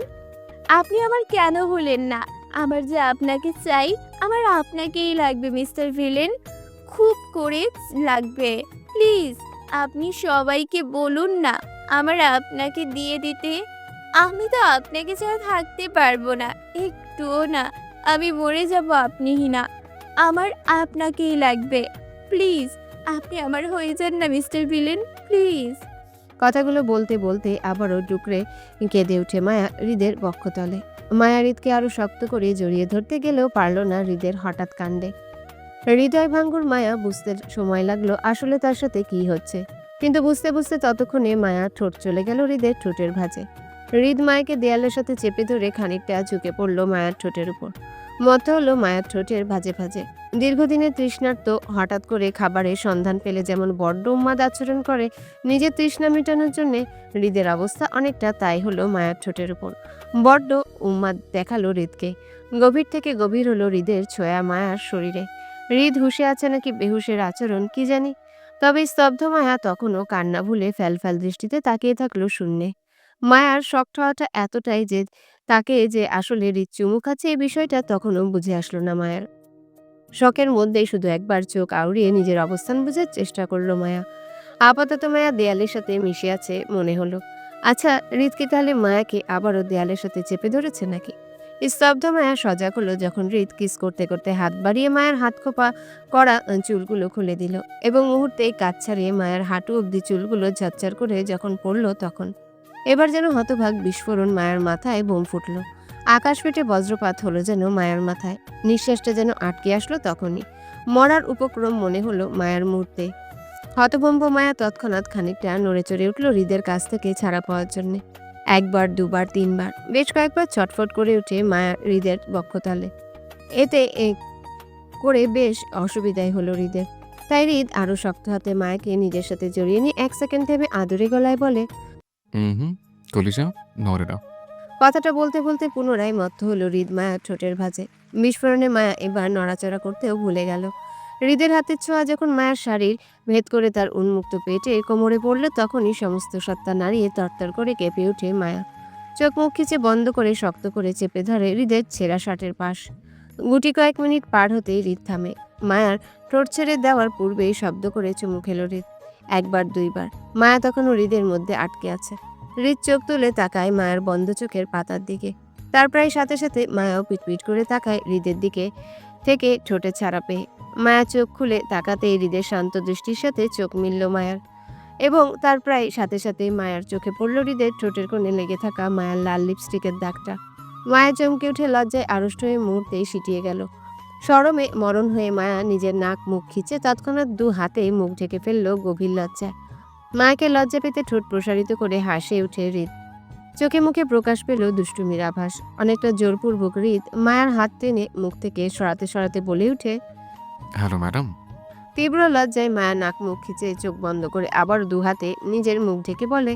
আপনি আমার কেন হলেন না? আমার যে আপনাকে চাই, আমার আপনাকেই লাগবে মিস্টার ভিলেন, খুব করে লাগবে। প্লিজ আপনি সবাইকে বলুন না আমার আপনাকে দিয়ে দিতে। আমি তো আপনাকে ছাড়া থাকতে পারবো না, একটুও না। আমি মরে যাব আপনিহীনা, আমার আপনাকেই লাগবে। প্লিজ আপনি আমার হয়ে যান না মিস্টার ভিলেন, প্লিজ। কথাগুলো বলতে বলতে আবারও ডুকরে কেঁদে উঠে মায়া হৃদের বক্ষতলে। মায়া হৃদকে আরো শক্ত করে জড়িয়ে ধরতে গেলেও পারল না হৃদের হঠাৎ কাণ্ডে। হৃদয় ভাঙ্গুর মায়া বুঝতে সময় লাগলো আসলে তার সাথে কি হচ্ছে, কিন্তু বুঝতে বুঝতে ততক্ষণে মায়া ঠোঁট চলে গেল হৃদের ঠোঁটের ভাঁজে। হৃদ মায়াকে দেয়ালের সাথে চেপে ধরে খানিকটা ঝুঁকে পড়লো মায়ার ঠোঁটের উপর, মত হলো মায়ার ঠোঁটের ভাঁজে ভাঁজে। দীর্ঘদিনের তৃষ্ণার্ত হঠাৎ করে খাবারের সন্ধান পেলে যেমন বড্ড উন্মাদ আচরণ করে, নিজের তৃষ্ণা মেটানোর জন্য হৃদের অবস্থা অনেকটা তাই হলো মায়ার ঠোঁটের উপর। বড্ড উন্মাদ দেখালো হৃদকে। গভীর থেকে গভীর হলো হৃদের ছোঁয়া মায়ার শরীরে। হৃদ হুঁশে আছে নাকি বেহুশের আচরণ কি জানি, তবে স্তব্ধ মায়া তখনও কান্না ভুলে ফ্যালফ্যাল দৃষ্টিতে তাকিয়ে থাকলো শূন্যে। মায়ার শক্ত হওয়াটা এতটাই যে তাকে যে আসলে হৃদ চুমু খাচ্ছে এই বিষয়টা তখনও বুঝে আসলো না মায়ার। শখের মধ্যেই শুধু একবার চোখ আউড়িয়ে নিজের অবস্থান বোঝার চেষ্টা করলো মায়া। আপাতত মায়া দেয়ালের সাথে মিশে আছে মনে হলো। আচ্ছা, হৃদ কি তাহলে মায়াকে আবারও দেয়ালের সাথে চেপে ধরেছে নাকি? স্তব্ধ মায়া সজাগ হলো যখন হৃদ কিস করতে করতে হাত বাড়িয়ে মায়ের হাত খোপা করা চুলগুলো খুলে দিল, এবং মুহূর্তেই কাজ ছাড়িয়ে মায়ের হাঁটু অবধি চুলগুলো ঝরঝর করে যখন পড়ল তখন এবার যেন হতভাগ বিস্ফোরণ মায়ের মাথায় বোম ফুটল। আকাশ ফেটে বজ্রপাত হলো যেন মায়ের মাথায়। নিঃশ্বাসটা যেন আটকে আসলো তখনই। মরার উপক্রম মনে হলো মায়ের মুহূর্তে। হতভম্ব মায়া তৎক্ষণাৎ খানিকটা নড়ে চড়ে উঠল হৃদের কাছ থেকে ছাড়া পাওয়ার জন্যে। 1 বার, 2 বার, 3 বার, বেশ কয়েকবার ছটফট করে উঠে মায়া হৃদের বক্ষতলে। এতে করে বেশ অসুবিধাই হলো হৃদের। তাই হৃদ আরো শক্ত হাতে মায়াকে নিজের সাথে জড়িয়ে নিয়ে 1 সেকেন্ড ভেবে আদুরে গলায় বলে, হুম, কলিজা নড়ে না। কথাটা বলতে বলতে পুনরায় মত্ত হলো হৃদ মায়ার ঠোঁটের ভাঁজে। বিস্ফোরণে মায়া এবার নড়াচড়া করতেও ভুলে গেল। হৃদের হাতের ছোঁয়া যখন মায়ার শাড়ির ভেদ করে তার উন্মুক্ত পেটে কোমরে পড়ল তখনই সমস্ত সত্তা নাড়িয়ে তরতর করে কেঁপে ওঠে মায়া। চোখ মুখ খিচে বন্ধ করে শক্ত করে চেপে ধরে হৃদের ছেঁড়া শার্টের পাশ। গুটি কয়েক মিনিট পার হতেই হৃদ থামে। মায়ার ঠোঁট ছেড়ে দেওয়ার পূর্বেই শব্দ করে চুমু খেলো হৃদ। 1 বার, 2 বার। মায়া তখনও হৃদের মধ্যে আটকে আছে। হৃদ চোখ তুলে তাকায় মায়ের বন্ধ চোখের পাতার দিকে। তার প্রায় সাথে সাথে মায়াও পিটপিট করে তাকায় হৃদের দিকে থেকে ঠোঁটে ছাড়া পেয়ে। মায়া চোখ খুলে তাকাতেই হৃদের শান্ত দৃষ্টির সাথে চোখ মিলল মায়ার, এবং তার প্রায় সাথে সাথে মায়ার চোখে পড়ল হৃদের ঠোঁটের কোণে লেগে থাকা মায়ার লাল লিপস্টিকের দাগটা। মায়া চমকে উঠে লজ্জায় আড়ষ্ট হয়ে মুহূর্তেই সিটিয়ে গেল। শরমে মরণ হয়ে মায়া নিজের নাক মুখ খিচে তৎক্ষণাৎ দু হাতে মুখ ঢেকে ফেলল গভীর লজ্জায়। মায়াকে লজ্জা পেতে ঠোঁট প্রসারিত করে হাসে উঠে হৃদ। চোখে মুখে প্রকাশ পেল দুষ্টুমির আভাস। অনেকটা জোরপূর্বক হৃদ মায়ার হাত টেনে মুখ থেকে সরাতে সরাতে বলে উঠে, হ্যালো ম্যাডাম। তীব্র লজ্জায় মায়া নাক মুখ খিচে চোখ বন্ধ করে আবার দু হাতে নিজের মুখ ঢেকে বলে,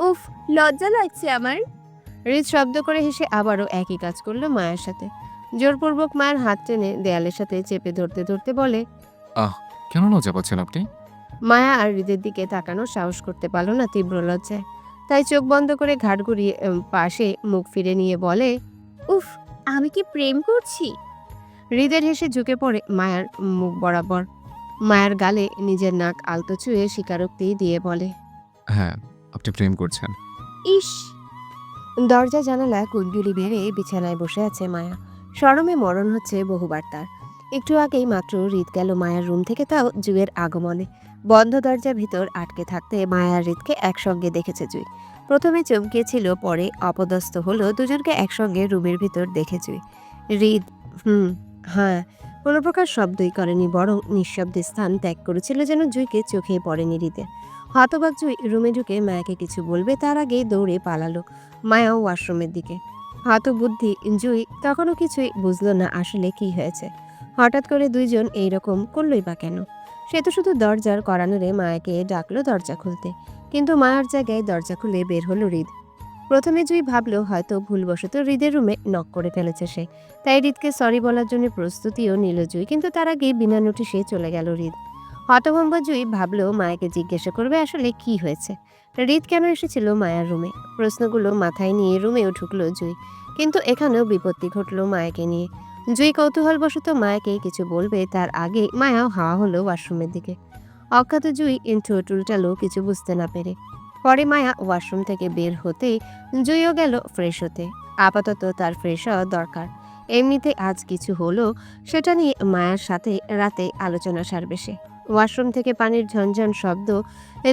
উফ, লজ্জা লাগছে আমার। হৃদ শব্দ করে হেসে আবারও একই কাজ করলো মায়ের সাথে। জোরপূর্বক মায়ের হাত টেনে দেয়ালের সাথে চেপে ধরতে ধরতে বলে। কেন লজ্জা পাচ্ছেন আপনি? মায়া আর হৃদের দিকে তাকানোর সাহস করতে পারল না তীব্র লজ্জায়, তাই চোখ বন্ধ করে ঘাড় ঘুরিয়ে পাশে মুখ ফিরে নিয়ে বলে, উফ, আমি কি প্রেম করছি? হৃদের হেসে ঝুঁকে পড়ে মায়ার মুখ বরাবর। মায়ের গালে নিজের নাক আলতো ছুঁয়ে স্বীকারোক্তি দিয়ে বলে, হ্যাঁ, আপনি প্রেম করছেন। ইস, দরজা জানালা কুলগুলি বেড়ে বিছানায় বসে আছে মায়া। শরমে মরণ হচ্ছে বহুবার তার। একটু আগেই মাত্র হৃদ গেল মায়ার রুম থেকে, তাও জুইয়ের আগমনে। বন্ধ দরজা ভিতর আটকে থাকতে মায়া আর হৃদকে একসঙ্গে দেখেছে জুই। প্রথমে চমকিয়েছিল, পরে অপদস্থ হলো দুজনকে একসঙ্গে রুমের ভিতর দেখে জুই। হৃদ হ্যাঁ কোনো প্রকার শব্দই করেনি, বরং নিঃশব্দে স্থান ত্যাগ করেছিল, যেন জুইকে চোখে পড়েনি হৃদের। হতবাক জুই রুমে ঢুকে মায়াকে কিছু বলবে তার আগেই দৌড়ে পালালো মায়াও ওয়াশরুমের দিকে। হতবুদ্ধি জুই তখনও কিছুই বুঝলো না আসলে কি হয়েছে। হঠাৎ করে দুইজন এইরকম করলই বা কেন? সে তো শুধু দরজার কড়ানোরে মায়াকে ডাকলো দরজা খুলতে, কিন্তু মায়ার জায়গায় দরজা খুলে বের হলো হৃদ। প্রথমে জুই ভাবলো হয়তো ভুলবশত হৃদের রুমে নক করে ফেলেছে সে, তাই হৃদকে সরি বলার জন্য প্রস্তুতিও নিল জুই, কিন্তু তার আগে বিনা নোটিশে চলে গেল হৃদ। হতভম্ব জুই ভাবলো মায়াকে জিজ্ঞাসা করবে আসলে কি হয়েছে, হৃদ কেন এসেছিল মায়ার রুমে। প্রশ্নগুলো মাথায় নিয়ে রুমেও ঢুকলো জুই, কিন্তু এখানেও বিপত্তি ঘটলো মায়াকে নিয়ে। জুই কৌতূহলবশত মায়াকে কিছু বলবে তার আগে মায়াও হাওয়া হলো ওয়াশরুমের দিকে। অজ্ঞাত জুই ঠোঁট উল্টালো কিছু বুঝতে না পেরে। পরে মায়া ওয়াশরুম থেকে বের হতেই জুইও গেল ফ্রেশ হতে। আপাতত তার ফ্রেশ হওয়া দরকার। এমনিতে আজ কিছু হলো সেটা নিয়ে মায়ার সাথে রাতে আলোচনা সারবে সে। ওয়াশরুম থেকে পানির ঝনঝন শব্দ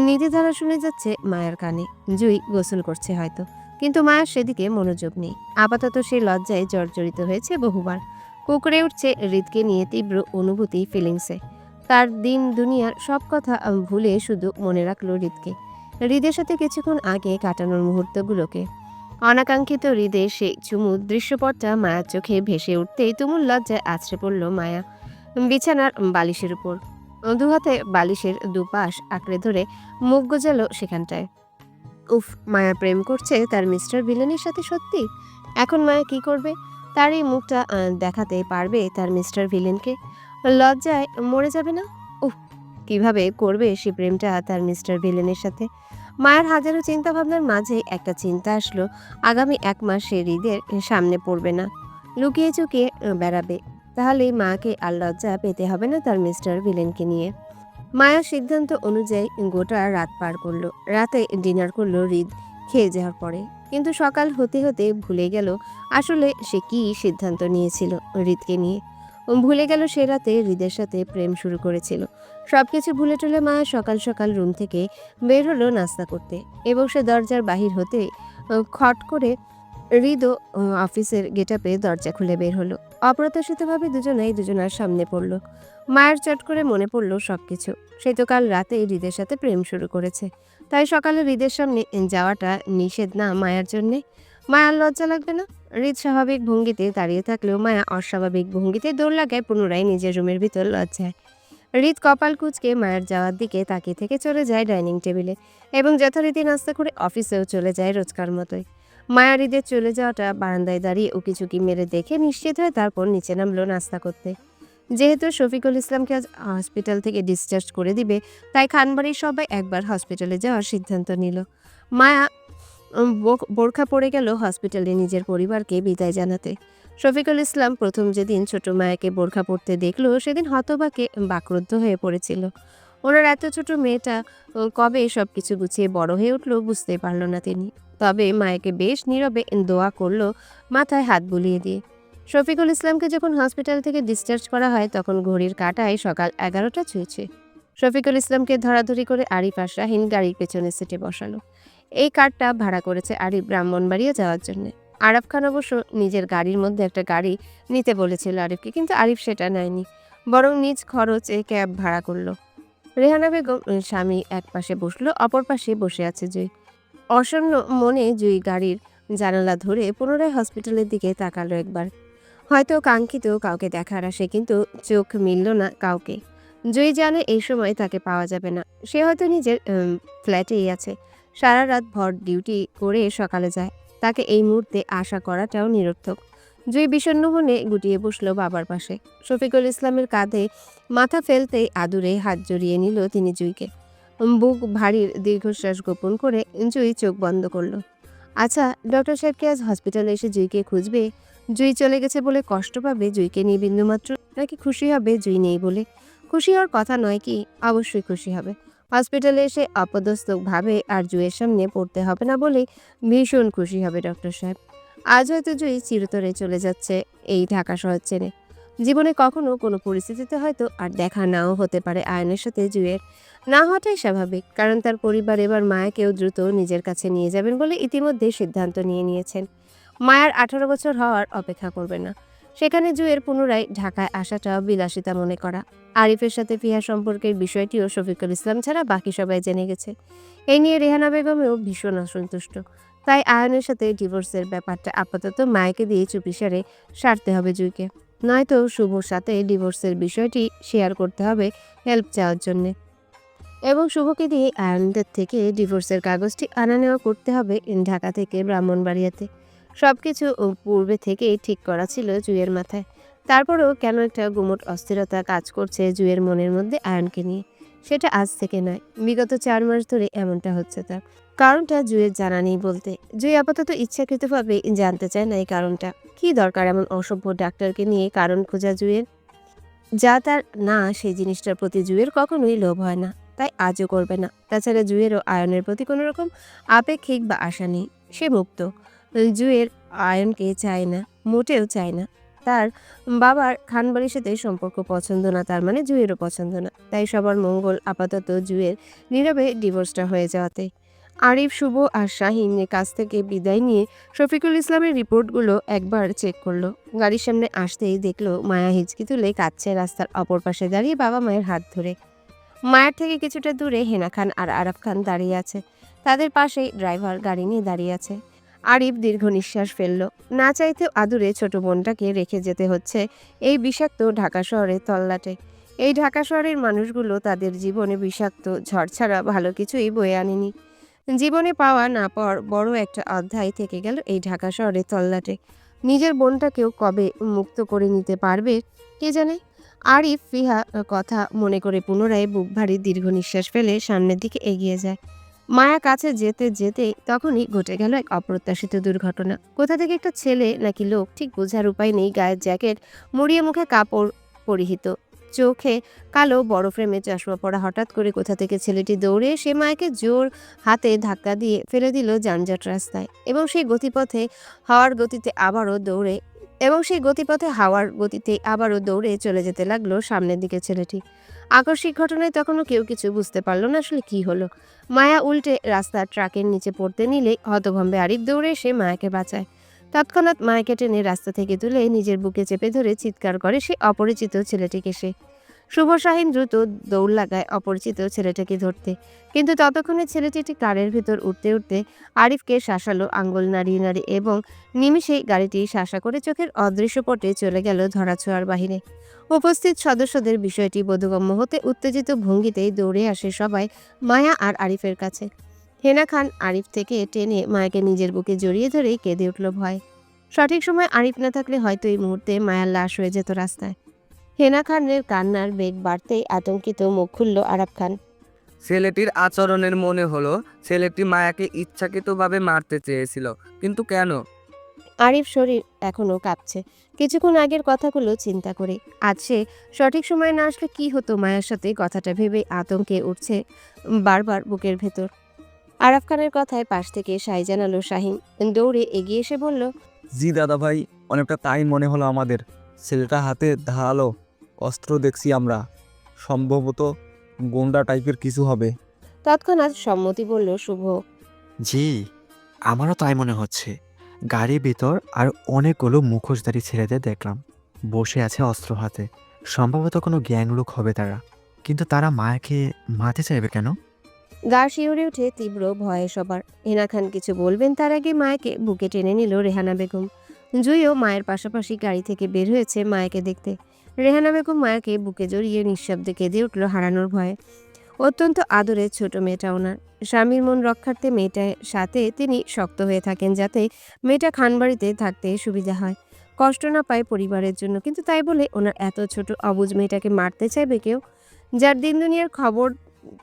নিধিধারা শুনে যাচ্ছে মায়ের কানে। জুই গোসল করছে হয়তো, কিন্তু মায়ের সেদিকে মনোযোগ নেই। আপাতত সে লজ্জায় জর্জরিত হয়েছে বহুবার। কুকড়ে উঠছে হৃদকে নিয়ে তীব্র অনুভূতি ফিলিংসে। তার দিন দুনিয়ার সব কথা ভুলে শুধু মনে রাখলো হৃদকে, হৃদের সাথে কিছুক্ষণ আগে কাটানোর মুহূর্তগুলোকে। অনাকাঙ্ক্ষিত হৃদের সেই চুমুর দৃশ্যপটটা মায়ার চোখে ভেসে উঠতেই তুমুল লজ্জায় আছড়ে পড়ল মায়া বিছানার বালিশের উপর। দুহাতে বালিশের দুপাশ আঁকড়ে ধরে মুখ গোজালো সেখানটায়। উফ, মায়া প্রেম করছে তার মিস্টার ভিলেনের সাথে সত্যি? এখন মায়া কি করবে? তার এই মুখটা দেখাতে পারবে তার মিস্টার ভিলেনকে? লজ্জায় মরে যাবে না? উফ, কিভাবে করবে সে প্রেমটা তার মিস্টার ভিলেনের সাথে? মায়ের হাজারো চিন্তা ভাবনার মাঝে একটা চিন্তা আসলো, আগামী 1 মাস সে হৃদের সামনে পড়বে না, লুকিয়ে চুকিয়ে বেড়াবে। তাহলে মাকে আর লজ্জা পেতে হবে না তার মিস্টার ভিলেনকে নিয়ে। মায়ার সিদ্ধান্ত অনুযায়ী গোটা রাত পার করলো। রাতে ডিনার করলো হৃদ খেয়ে যাওয়ার পরে, কিন্তু সকাল হতে হতে ভুলে গেল আসলে সে কি সিদ্ধান্ত নিয়েছিল হৃদকে নিয়ে। ভুলে গেল সে রাতে হৃদের সাথে প্রেম শুরু করেছিল। সবকিছু ভুলে টুলে মায়া সকাল সকাল রুম থেকে বের হলো নাস্তা করতে, এবং সে দরজার বাহির হতে খট করে হৃদও অফিসের গেটআপে দরজা খুলে বের হলো। অপ্রত্যাশিতভাবে দুজনেই দুজনার সামনে পড়লো। মায়ের চট করে মনে পড়লো সবকিছু। সে তো কাল রাতে হৃদের সাথে প্রেম শুরু করেছে, তাই সকালে হৃদের সামনে যাওয়াটা নিষেধ না মায়ার জন্যে? মায়ার লজ্জা লাগবে না? হৃদ স্বাভাবিক ভঙ্গিতে দাঁড়িয়ে থাকলেও মায়া অস্বাভাবিক ভঙ্গিতে দৌড় লাগায় পুনরায় নিজের রুমের ভিতর লজ্জায়। হৃদ কপাল কুঁচকে মায়ের যাওয়ার দিকে তাকিয়ে থেকে চলে যায় ডাইনিং টেবিলে, এবং যথারীতি নাস্তা করে অফিসেও চলে যায় রোজকার মতোই। মায়া হৃদের চলে যাওয়াটা বারান্দায় দাঁড়িয়ে উকিঝুঁকি মেরে দেখে নিশ্চিত হয়ে তারপর নিচে নামলো নাস্তা করতে। যেহেতু শফিকুল ইসলামকে আজ হসপিটাল থেকে ডিসচার্জ করে দিবে, তাই খানবাড়ির সবাই একবার হসপিটালে যাওয়ার সিদ্ধান্ত নিল। মায়া বোরখা পড়ে গেল হসপিটালে নিজের পরিবারকে বিদায় জানাতে। শফিকুল ইসলাম প্রথম যেদিন ছোট মায়াকে বোরখা পড়তে দেখলো সেদিন হতবাকে বাকরুদ্ধ হয়ে পড়েছিল। ওনার এত ছোট মেয়েটা কবে সবকিছু গুছিয়ে বড় হয়ে উঠলো বুঝতেই পারল না তিনি। তবে মায়াকে বেশ নীরবে দোয়া করলো, মাথায় হাত বুলিয়ে দিয়ে। শফিকুল ইসলামকে যখন হসপিটাল থেকে ডিসচার্জ করা হয় তখন ঘড়ির কাঁটায় সকাল 11টা ছুঁয়েছে। শফিকুল ইসলামকে ধরাধরি করে আরিফ আর শাহিন গাড়ির পেছনে সিটে বসালো। এই কারটা ভাড়া করেছে আরিফ ব্রাহ্মণবাড়িয়া যাওয়ার জন্য। আরাফ খান অবশ্য নিজের গাড়ির মধ্যে একটা গাড়ি নিতে বলেছিল আরিফকে, কিন্তু আরিফ সেটা নেয়নি, বরং নিজ খরচে ক্যাব ভাড়া করলো। রেহানা বেগম স্বামী এক পাশে বসলো, অপর পাশে বসে আছে জুই। অসন্ন মনে জুই গাড়ির জানালা ধরে পুনরায় হসপিটালের দিকে তাকালো একবার। হয়তো কাঙ্ক্ষিত কাউকে দেখার আসে, কিন্তু চোখ মিলল না কাউকে। জুই জানে এই সময় তাকে পাওয়া যাবে না। সে হয়তো নিজের ফ্ল্যাটেই আছে, সারা রাত ভর ডিউটি করে সকালে যায়। তাকে এই মুহূর্তে আশা করাটাও নিরর্থক। জুই বিষণ্ণ মনে গুটিয়ে বসলো বাবার পাশে। শফিকুল ইসলামের কাঁধে মাথা ফেলতেই আদুরে হাত জড়িয়ে নিল তিনি জুইকে। বুক ভারীর দীর্ঘশ্বাস গোপন করে জুই চোখ বন্ধ করলো। আচ্ছা, ডক্টর সাহেব কি আজ হসপিটালে এসে জুইকে খুঁজবে? জুই চলে গেছে বলে কষ্ট পাবে জুইকে নিয়ে বিন্দুমাত্র, নাকি খুশি হবে জুই নেই বলে? খুশি হওয়ার কথা নয় কি? অবশ্যই খুশি হবে। হসপিটালে এসে অপদস্থ ভাবে আর জুইয়ের সামনে পড়তে হবে না বলেই ভীষণ খুশি হবে ডক্টর সাহেব। আজ হয়তো জুই চিরতরে চলে যাচ্ছে এই ঢাকা শহর ছেড়ে। জীবনে কখনো কোনো পরিস্থিতিতে হয়তো আর দেখা নাও হতে পারে আয়নের সাথে জুইয়ের। না হওয়াটাই স্বাভাবিক, কারণ তার পরিবার এবার মায়াকেও দ্রুত নিজের কাছে নিয়ে যাবেন বলে ইতিমধ্যে সিদ্ধান্ত নিয়েছেন। মায়ার 18 বছর হওয়ার অপেক্ষা করবে না। সেখানে জুয়ের পুনরায় ঢাকায় আসাটা বিলাসিতা মনে করা। আরিফের সাথে ফিহা সম্পর্কের বিষয়টিও শফিকুল ইসলাম ছাড়া বাকি সবাই জেনে গেছে। এই নিয়ে রেহানা বেগমেও ভীষণ অসন্তুষ্ট। তাই আয়নের সাথে ডিভোর্সের ব্যাপারটা আপাতত মায়াকে দিয়ে চুপিসারে সারতে হবে জুইকে, নয়তো শুভর সাথে ডিভোর্সের বিষয়টি শেয়ার করতে হবে হেল্প চাওয়ার জন্যে, এবং শুভকে দিয়ে আয়নদের থেকে ডিভোর্সের কাগজটি আনা নেওয়া করতে হবে ঢাকা থেকে ব্রাহ্মণবাড়িয়াতে। সবকিছু পূর্বে থেকেই ঠিক করা ছিল জুইয়ের মাথায়। তারপরেও কেন একটা গুমট অস্থিরতা কাজ করছে জুইয়ের মনের মধ্যে আয়নকে নিয়ে। সেটা আজ থেকে নয়, বিগত 4 মাস ধরে এমনটা হচ্ছে তার। কারণটা জুইয়ের জানা নেই বলতে। জুই আপাতত ইচ্ছাকৃতভাবে জানতে চায় না এই কারণটা। কি দরকার এমন অসভ্য ডাক্তারকে নিয়ে কারণ খোঁজা জুইয়ের? যা তার না, সেই জিনিসটার প্রতি জুইয়ের কখনোই লোভ হয় না, তাই আজও করবে না। তাছাড়া জুইয়েরও আয়নের প্রতি কোনো রকম আপেক্ষিক বা আশা নেই। সে মুক্ত। জুয়ের আয়নকে চায় না, মোটেও চায় না। তার বাবার খানবাড়ির সাথে সম্পর্ক পছন্দ না, তার মানে জুয়েরও পছন্দ না। তাই সবার মঙ্গল আপাতত জুয়ের নীরবে ডিভোর্সটা হয়ে যাওয়াতে। আরিফ, শুভ আর শাহিনের কাছ থেকে বিদায় নিয়ে শফিকুল ইসলামের রিপোর্টগুলো একবার চেক করলো। গাড়ির সামনে আসতেই দেখলো মায়া হিচকি তুলে কাঁদছে রাস্তার অপর পাশে দাঁড়িয়ে বাবা মায়ের হাত ধরে। মায়ের থেকে কিছুটা দূরে হেনা খান আর আরাফ খান দাঁড়িয়ে আছে। তাদের পাশেই ড্রাইভার গাড়ি নিয়ে দাঁড়িয়ে আছে। আরিফ দীর্ঘ নিঃশ্বাস ফেলল। না চাইতেও আদুরে ছোট বোনটাকে রেখে যেতে হচ্ছে এই বিষাক্ত ঢাকা শহরের তল্লাটে। এই ঢাকা শহরের মানুষগুলো তাদের জীবনে বিষাক্ত ঝড় ছাড়া ভালো কিছুই বয়ে আনেনি। জীবনে পাওয়া না পাওয়ার বড় একটা অধ্যায় থেকে গেল এই ঢাকা শহরের তল্লাটে। নিজের বোনটাকেও কবে মুক্ত করে নিতে পারবে কে জানে। আরিফ ফিহা কথা মনে করে পুনরায় বুক ভারী দীর্ঘ নিঃশ্বাস ফেলে সামনের দিকে এগিয়ে যায়। মায়া কাছে যেতে যেতে তখনই ঘটে গেল এক অপ্রত্যাশিত দুর্ঘটনা। কোথা থেকে একটা ছেলে নাকি লোক ঠিক বোঝার উপায় নেই, গায়ের জ্যাকেট মুড়িয়ে, মুখে কাপড় পরিহিত, চোখে কালো বড় ফ্রেমে চশমা পরা, হঠাৎ করে কোথা থেকে ছেলেটি দৌড়ে এসে মায়াকে জোর হাতে ধাক্কা দিয়ে ফেলে দিল যানজট রাস্তায়। এবং সেই গতিপথে হাওয়ার গতিতে আবারও দৌড়ে চলে যেতে লাগলো সামনের দিকে ছেলেটি। আকস্মিক ঘটনায় তখনও কেউ কিছু বুঝতে পারল না আসলে কি হলো। মায়া উল্টে রাস্তার ট্রাকের নিচে পড়তে নিলে হতভম্বে আরিফ দৌড়ে এসে মায়াকে বাঁচায়। তৎক্ষণাৎ মায়াকে টেনে রাস্তা থেকে তুলে নিজের বুকে চেপে ধরে চিৎকার করে সে অপরিচিত ছেলেটিকে। শুভ শাহিন দ্রুত দৌড় লাগায় অপরিচিত ছেলেটাকে ধরতে, কিন্তু ততক্ষণে ছেলেটি কারের ভেতর উঠতে উঠতে আরিফকে শাসালো আঙ্গুল নাড়িয়ে এবং নিমিষেই গাড়িটি শাসা করে চোখের অদৃশ্য পটে চলে গেল ধরাছোঁয়ার বাহিরে। উপস্থিত সদস্যদের বিষয়টি বোধগম্য হতে উত্তেজিত ভঙ্গিতেই দৌড়ে আসে সবাই মায়া আর আরিফের কাছে। হেনা খান আরিফ থেকে টেনে মায়াকে নিজের বুকে জড়িয়ে ধরেই কেঁদে উঠল ভয়। সঠিক সময় আরিফ না থাকলে হয়তো এই মুহূর্তে মায়ার লাশ হয়ে যেত রাস্তায়। হেনা খানের কান্নার বেগ বাড়তেই আতঙ্কিত মুখ খুলল আরাফ খান। ছেলেটির আচরণের মনে হলো ছেলেটি মায়াকে ইচ্ছাকৃতভাবে মারতে চেয়েছিল, কিন্তু কেন? আরিফ শরীর এখনো কাঁপছে কিছুক্ষণ আগের কথাগুলো চিন্তা করে। আজ সে সঠিক সময় না আসলে কি হতো মায়ের সাথে, কথাটা ভেবে আতঙ্কে উঠছে বারবার বুকের ভেতর। আরাফ খানের কথায় পাশ থেকে সাই জানালো শাহিন। দৌড়ে এগিয়ে এসে বলল, জি দাদা ভাই, অনেকটা তাই মনে হলো আমাদের। ছেলেটা হাতে ধারালো অস্ত্র দেখছি আমরা, সম্ভবত গোন্ডা টাইপের কিছু হবে। তৎক্ষণাৎ সম্মতি বলল শুভ। জি, আমারও তাই মনে হচ্ছে। গাড়ির ভিতর আর অনেকগুলো মুখোশধারী ছেলেদের দেখলাম, বসে আছে অস্ত্র হাতে। সম্ভবত কোনো গ্যাং লোক হবে তারা। কিন্তু তারা মায়াকে মারতে চাইবে কেন? গা শিউরে উঠে তীব্র ভয়ে সবার। হেনা খান কিছু বলবেন তার আগে মায়াকে বুকে টেনে নিল রেহানা বেগম। জুইও মায়ের পাশাপাশি গাড়ি থেকে বের হয়েছে মায়াকে দেখতে। রেহানা বেগম মায়াকে বুকে জড়িয়ে নিঃশব্দে কেঁদে উঠল হারানোর ভয়ে। অত্যন্ত আদরের ছোট মেয়েটা ওনার। স্বামীর মন রক্ষার্থে মেয়েটার সাথে তিনি শক্ত হয়ে থাকেন, যাতে মেয়েটা খানবাড়িতে থাকতে সুবিধা হয়, কষ্ট না পায় পরিবারের জন্য। কিন্তু তাই বলে ওনার এত ছোট অবুঝ মেয়েটাকে মারতে চাইবে কেউ? যার দিন দুনিয়ার খবর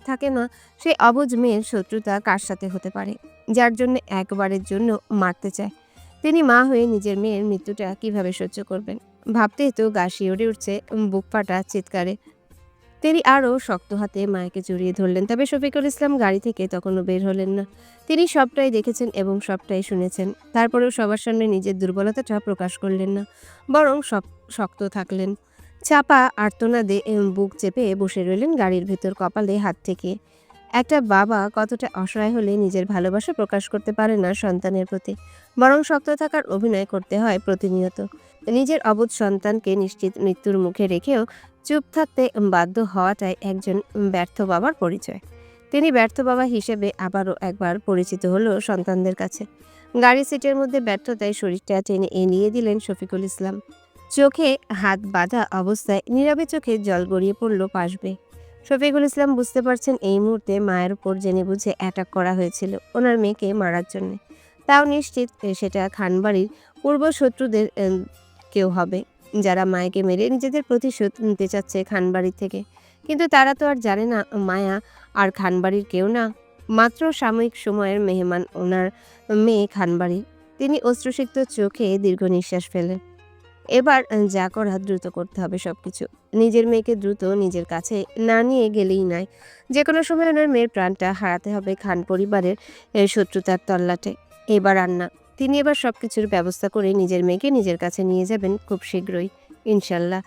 থাকে না, সেই অবুঝ মেয়ের শত্রুতা কার সাথে হতে পারে, যার জন্য একবারের জন্য মারতে চায়? তিনি মা হয়ে নিজের মেয়ের মৃত্যুটা কিভাবে সহ্য করবেন? ভাবতেই তো গা শিউরে উঠছে বুক ফাটা চিৎকারে। তিনি আরও শক্ত হাতে মায়াকে জড়িয়ে ধরলেন। তবে শফিকুল ইসলাম গাড়ি থেকে তখনও বের হলেন না। তিনি সবটাই দেখেছেন এবং সবটাই শুনেছেন। তারপরেও সবার সামনে নিজের দুর্বলতাটা প্রকাশ করলেন না, বরং শক্ত থাকলেন। চাপা আর্তনাদে বুক চেপে বসে রইলেন গাড়ির ভেতর, কপালে হাত থেকে। একটা বাবা কতটা অসহায় হলে নিজের ভালোবাসা প্রকাশ করতে পারে না সন্তানের প্রতি, বরং শক্ত থাকার অভিনয় করতে হয় প্রতিনিয়ত। নিজের অবুঝ সন্তানকে নিশ্চিত মৃত্যুর মুখে রেখেও চুপ থাকতে বাধ্য হওয়াটাই একজন ব্যর্থ বাবার পরিচয়। তিনি ব্যর্থ বাবা হিসেবে আবারও একবার পরিচিত হলো সন্তানদের কাছে। গাড়ি সিটের মধ্যে ব্যর্থতায় শরীরটা টেনে এলিয়ে দিলেন শফিকুল ইসলাম। চোখে হাত বাঁধা অবস্থায় নীরবে চোখে জল গড়িয়ে পড়ল পাশ বেয়ে। শফিকুল ইসলাম বুঝতে পারছেন এই মুহূর্তে মায়ের উপর জেনে বুঝে অ্যাটাক করা হয়েছিল ওনার মেয়েকে মারার জন্য। তাও নিশ্চিত সেটা খানবাড়ির পূর্বশত্রুদের কেউ হবে, যারা মায়াকে মেরে নিজেদের প্রতিশোধ নিতে চাচ্ছে খানবাড়ির থেকে। কিন্তু তারা তো আর জানে না মায়া আর খানবাড়ির কেউ না, মাত্র সাময়িক সময়ের মেহমান ওনার মেয়ে খানবাড়ির। তিনি অশ্রুসিক্ত চোখে দীর্ঘ নিঃশ্বাস ফেলেন। এবার যা করা দ্রুত করতে হবে সবকিছু। নিজের মেয়েকে দ্রুত নিজের কাছে না নিয়ে গেলেই নয়। যে কোনো সময় ওনার মেয়ের প্রাণটা হারাতে হবে খান পরিবারের শত্রুতার তল্লাটে। এবার আর না, তিনি এবার সবকিছুর ব্যবস্থা করে নিজের মেয়েকে নিজের কাছে নিয়ে যাবেন খুব শীঘ্রই, ইনশাল্লাহ।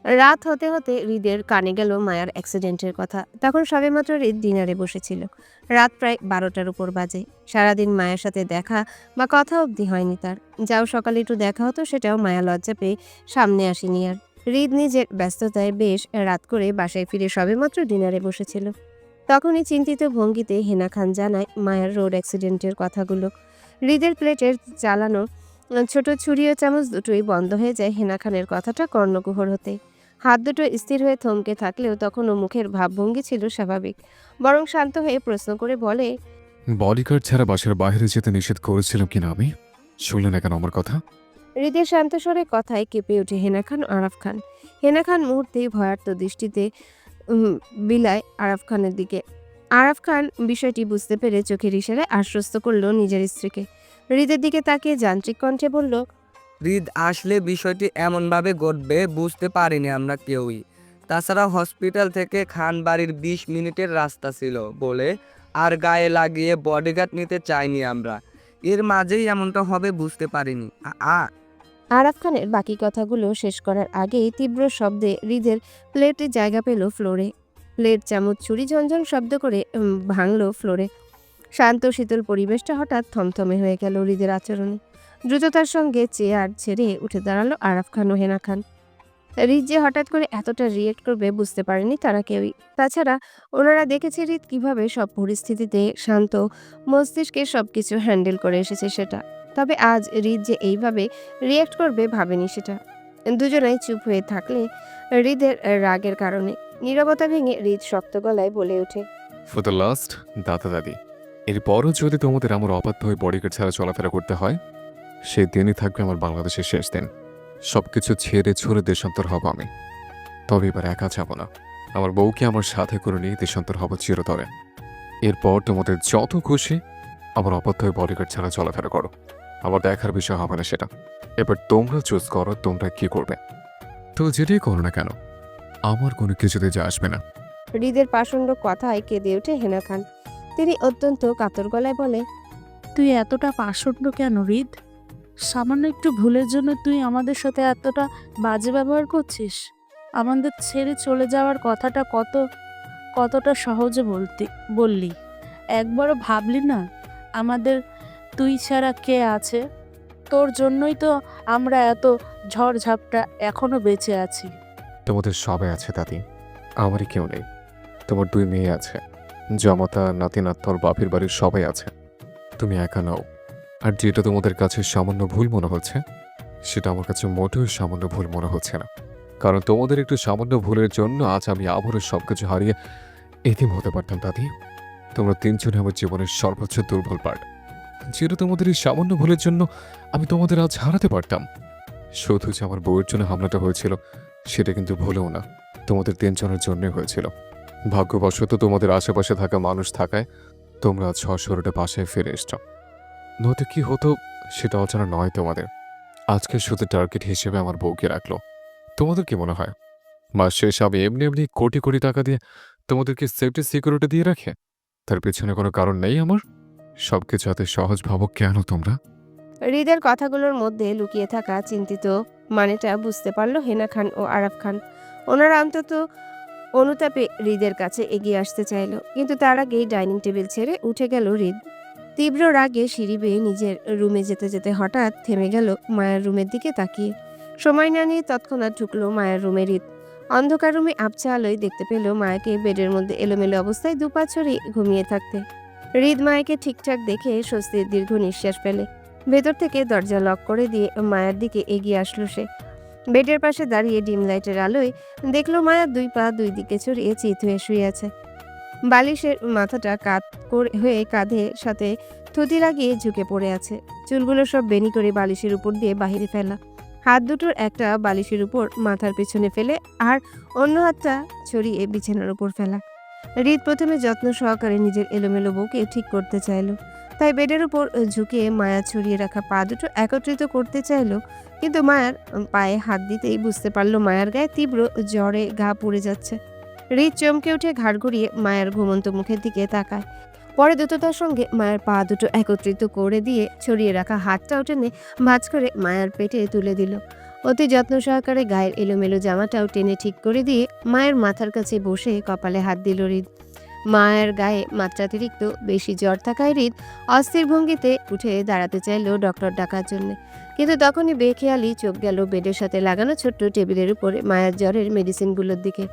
রাত হতে হতে হৃদের কানে গেল মায়ার অ্যাক্সিডেন্টের কথা। তখন সবেমাত্র হৃদ ডিনারে বসেছিল। রাত প্রায় 12টার উপর বাজে। সারাদিন মায়ের সাথে দেখা বা কথা অবধি হয়নি তার। যাও সকালে একটু দেখা হতো, সেটাও মায়া লজ্জা পেয়ে সামনে আসেনি আর। হৃদ নিজের ব্যস্ততায় বেশ রাত করে বাসায় ফিরে সবেমাত্র ডিনারে বসেছিল। তখনই চিন্তিত ভঙ্গিতে হেনা খান জানায় মায়ের রোড অ্যাক্সিডেন্টের কথাগুলো। হৃদের প্লেটের চালানো ছোট ছুরি ও চামচ দুটোই বন্ধ হয়ে যায় হেনা খানের কথাটা কর্ণকুহর হতে। হাত দুটো স্থির হয়ে থমকে থাকলেও তখনও মুখের ভাবভঙ্গি ছিল স্বাভাবিক, বরং শান্ত হয়ে প্রশ্ন করে বলে, বডিগার্ড ছাড়া বাসার বাইরে যেতে নিষেধ করেছিলাম কিনা আমি? শুনলে না কেন আমার কথা? হৃদের শান্ত স্বরে কথায় কেঁপে ওঠে হেনা খান ও আরাফ খান। হেনা খান মুহূর্তেই ভয়ার্ত দৃষ্টিতে বিলায় আরাফ খানের দিকে। আরাফ খান বিষয়টি বুঝতে পেরে চোখের ইশারায় আশ্বস্ত করল নিজের স্ত্রীকে। হৃদের দিকে তাকিয়ে যান্ত্রিক কণ্ঠে বলল, হৃদ আসলে বিষয়টি এমনভাবে ঘটবে বুঝতে পারিনি আমরা কেউই। তাছাড়া হসপিটাল থেকে খানবাড়ির 20 মিনিটের রাস্তা ছিল বলে আর গায়ে লাগিয়ে বডিগার্ড নিতে চাইনি আমরা। এর মাঝেই এমনটা হবে বুঝতে পারিনি। আরাফ খানের বাকি কথাগুলো শেষ করার আগেই তীব্র শব্দে হৃদের প্লেটে জায়গা পেল ফ্লোরে। প্লেট চামচ ছুরি ঝনঝন শব্দ করে ভাঙল ফ্লোরে। শান্ত শীতল পরিবেশটা হঠাৎ থমথমে হয়ে গেল হৃদের আচরণে। দ্রুততার সঙ্গে চেয়ার ছেড়ে উঠে দাঁড়ালো আরাফ খান ও হেনা খান। হৃদ যে হঠাৎ করে এতটা রিয়েক্ট করবে বুঝতে পারেনি তারা কেউই। তাছাড়া ওনারা দেখেছে হৃদ কিভাবে সব পরিস্থিতিতে শান্ত মস্তিষ্কে সবকিছু হ্যান্ডেল করে এসেছে সেটা। তবে আজ হৃদ যে এইভাবে রিয়েক্ট করবে ভাবেনি সেটা। দুজনাই চুপ হয়ে থাকলে হৃদের রাগের কারণে। নীরবতা ভেঙে হৃদ শক্ত গলায় বলে ওঠে, ফর দ্য লাস্ট দাদা দাদি, এরপরও যদি তোমাদের আমার অবাধ্য হয়ে বডিগার্ড ছাড়া চলাফেরা করতে হয়, সেই দিনই থাকবে আমার বাংলাদেশের শেষ দিন। সবকিছু ছেড়ে ছুড়ে দেশান্তর হব আমি। তবে এবার একা যাব না, আমার বউকে আমার সাথে করে নিয়ে দেশান্তর হব চিরতরে। এরপর তোমাদের যত খুশি আমার অবাধ্য হয়ে বডিগার্ড ছাড়া চলাফেরা করো, আমার দেখার বিষয় হবে না সেটা। এবার তোমরা চুজ করো তোমরা কি করবে। তো যেটাই করো না কেন, আমার কোনো কিছুতে যা আসবে না। হৃদের পাষণ্ড কথায় কেঁদে ওঠে হেনা খান। তিনি অত্যন্ত কাতর গলায় বলে, তুই এতটা পাষণ্ড কেন হৃদ? সামান্য একটু ভুলের জন্য তুই আমাদের সাথে এতটা বাজে ব্যবহার করছিস? আমাদের ছেড়ে চলে যাওয়ার কথাটা কতটা সহজে বললি। একবারও ভাবলি না আমাদের তুই ছাড়া কে আছে? তোর জন্যই তো আমরা এত ঝড়ঝাপটা এখনো বেঁচে আছি। তোমাদের সবাই আছে দাদি, আমারই কেউ নেই। তোমার 2 মেয়ে আছে, জামাতা, নাতি নাতর, বাপের বাড়ির সবাই আছে। তুমি একা নাও। আর যেটা তোমাদের কাছে সামান্য ভুল মনে হচ্ছে, সেটা আমার কাছে মোটেও সামান্য ভুল মনে হচ্ছে না। কারণ তোমাদের একটু সামান্য ভুলের জন্য আজ আমি আবারও সবকিছু হারিয়ে এতিম হতে পারতাম দাদি। তোমরা 3 জনে আমার জীবনের সর্বোচ্চ দুর্বল পার্ট। যেটা তোমাদের এই সামান্য ভুলের জন্য আমি তোমাদের আজ হারাতে পারতাম। শুধু যে আমার বউয়ের জন্য হামলাটা হয়েছিল, সেটা কিন্তু ভুলেও না, তোমাদের 3 জনের জন্যই হয়েছিল। ভাগ্যবশত তোমাদের আশেপাশে থাকা মানুষ থাকায় তোমরা আজ সশরীরে বাসায় ফিরে এসছো। নয়তো কি হতো সেটা অজানা নয় তোমাদের। আজকে শুধু টার্গেট হিসেবে আমার বউকে রাখলো। তোমাদের কি মনে হয় মাস শেষ আমি এমনি এমনি কোটি কোটি টাকা দিয়ে তোমাদেরকে সেফটি সিকিউরিটি দিয়ে রাখে? তার পেছনে কোনো কারণ নেই আমার? সবকিছু এত সহজ ভাবো কেন তোমরা? হৃদের কথাগুলোর মধ্যে লুকিয়ে থাকা চিন্তিত মানেটা বুঝতে পারল হেনা খান ও আরাফ খান। ওনারা অন্তত অনুতাপে হৃদের কাছে এগিয়ে আসতে চাইল, কিন্তু তার আগেই ডাইনিং টেবিল ছেড়ে উঠে গেল হৃদ। তীব্র রাগে সিঁড়ি বেয়ে নিজের রুমে যেতে যেতে হঠাৎ থেমে গেল মায়ের রুমের দিকে তাকিয়ে। সময় না নিয়ে তৎক্ষণাৎ ঢুকলো মায়ের রুমে হৃদ। অন্ধকার রুমে আবছা আলোয় দেখতে পেল মায়াকে বেডের মধ্যে এলোমেলো অবস্থায় দুপা ছড়িয়ে ঘুমিয়ে থাকতে। হৃদ মায়াকে ঠিকঠাক দেখে স্বস্তির দীর্ঘ নিঃশ্বাস ফেলে ভেতর থেকে দরজা লক করে দিয়ে মায়ের দিকে এগিয়ে আসলো সে। বেডের পাশে দাঁড়িয়ে ডিম লাইটের আলোয় দেখলো মায়া 2 পা 2 দিকে ছড়িয়ে চিত হয়ে শুয়ে আছে। বালিশের মাথাটা হয়ে কাঁধে সাথে থুতি লাগিয়ে ঝুঁকে পড়ে আছে। চুলগুলো সব বেনি করে বালিশের উপর দিয়ে বাহিরে ফেলা। হাত দুটোর একটা বালিশের উপর মাথার পেছনে ফেলে আর অন্য হাতটা ছড়িয়ে বিছানার উপর ফেলা। হৃদ প্রথমে যত্ন সহকারে নিজের এলোমেলো বউকে ঠিক করতে চাইলো, তাই বেডের উপর ঝুঁকে মায়া ছড়িয়ে রাখা পা দুটো একত্রিত করতে চাইলো, কিন্তু মায়ার পায়ে হাত দিতেই বুঝতে পারলো মায়ার গায়ে তীব্র জ্বরে ঘা পড়ে যাচ্ছে। হৃদ চমকে উঠে ঘাড় ঘুরিয়ে মায়ের ঘুমন্ত মুখের দিকে তাকায়। পরে দ্রুততার সঙ্গে মায়ের পা দুটো একত্রিত করে দিয়ে ছড়িয়ে রাখা হাতটাও টেনে ভাঁজ করে মায়ের পেটে তুলে দিল। অতি যত্ন সহকারে গায়ের এলোমেলো জামাটাও টেনে ঠিক করে দিয়ে মায়ের মাথার কাছে বসে কপালে হাত দিল হৃদ। মায়ের গায়ে মাত্রাতিরিক্ত বেশি জ্বর থাকায় হৃদ অস্থির ভঙ্গিতে উঠে দাঁড়াতে চাইল ডক্টর ডাকার জন্য, কিন্তু তখনই বেখেয়ালি চোখ গেল বেডের সাথে লাগানো ছোট্ট টেবিলের উপরে মায়ের জ্বরের মেডিসিনগুলোর দিকে।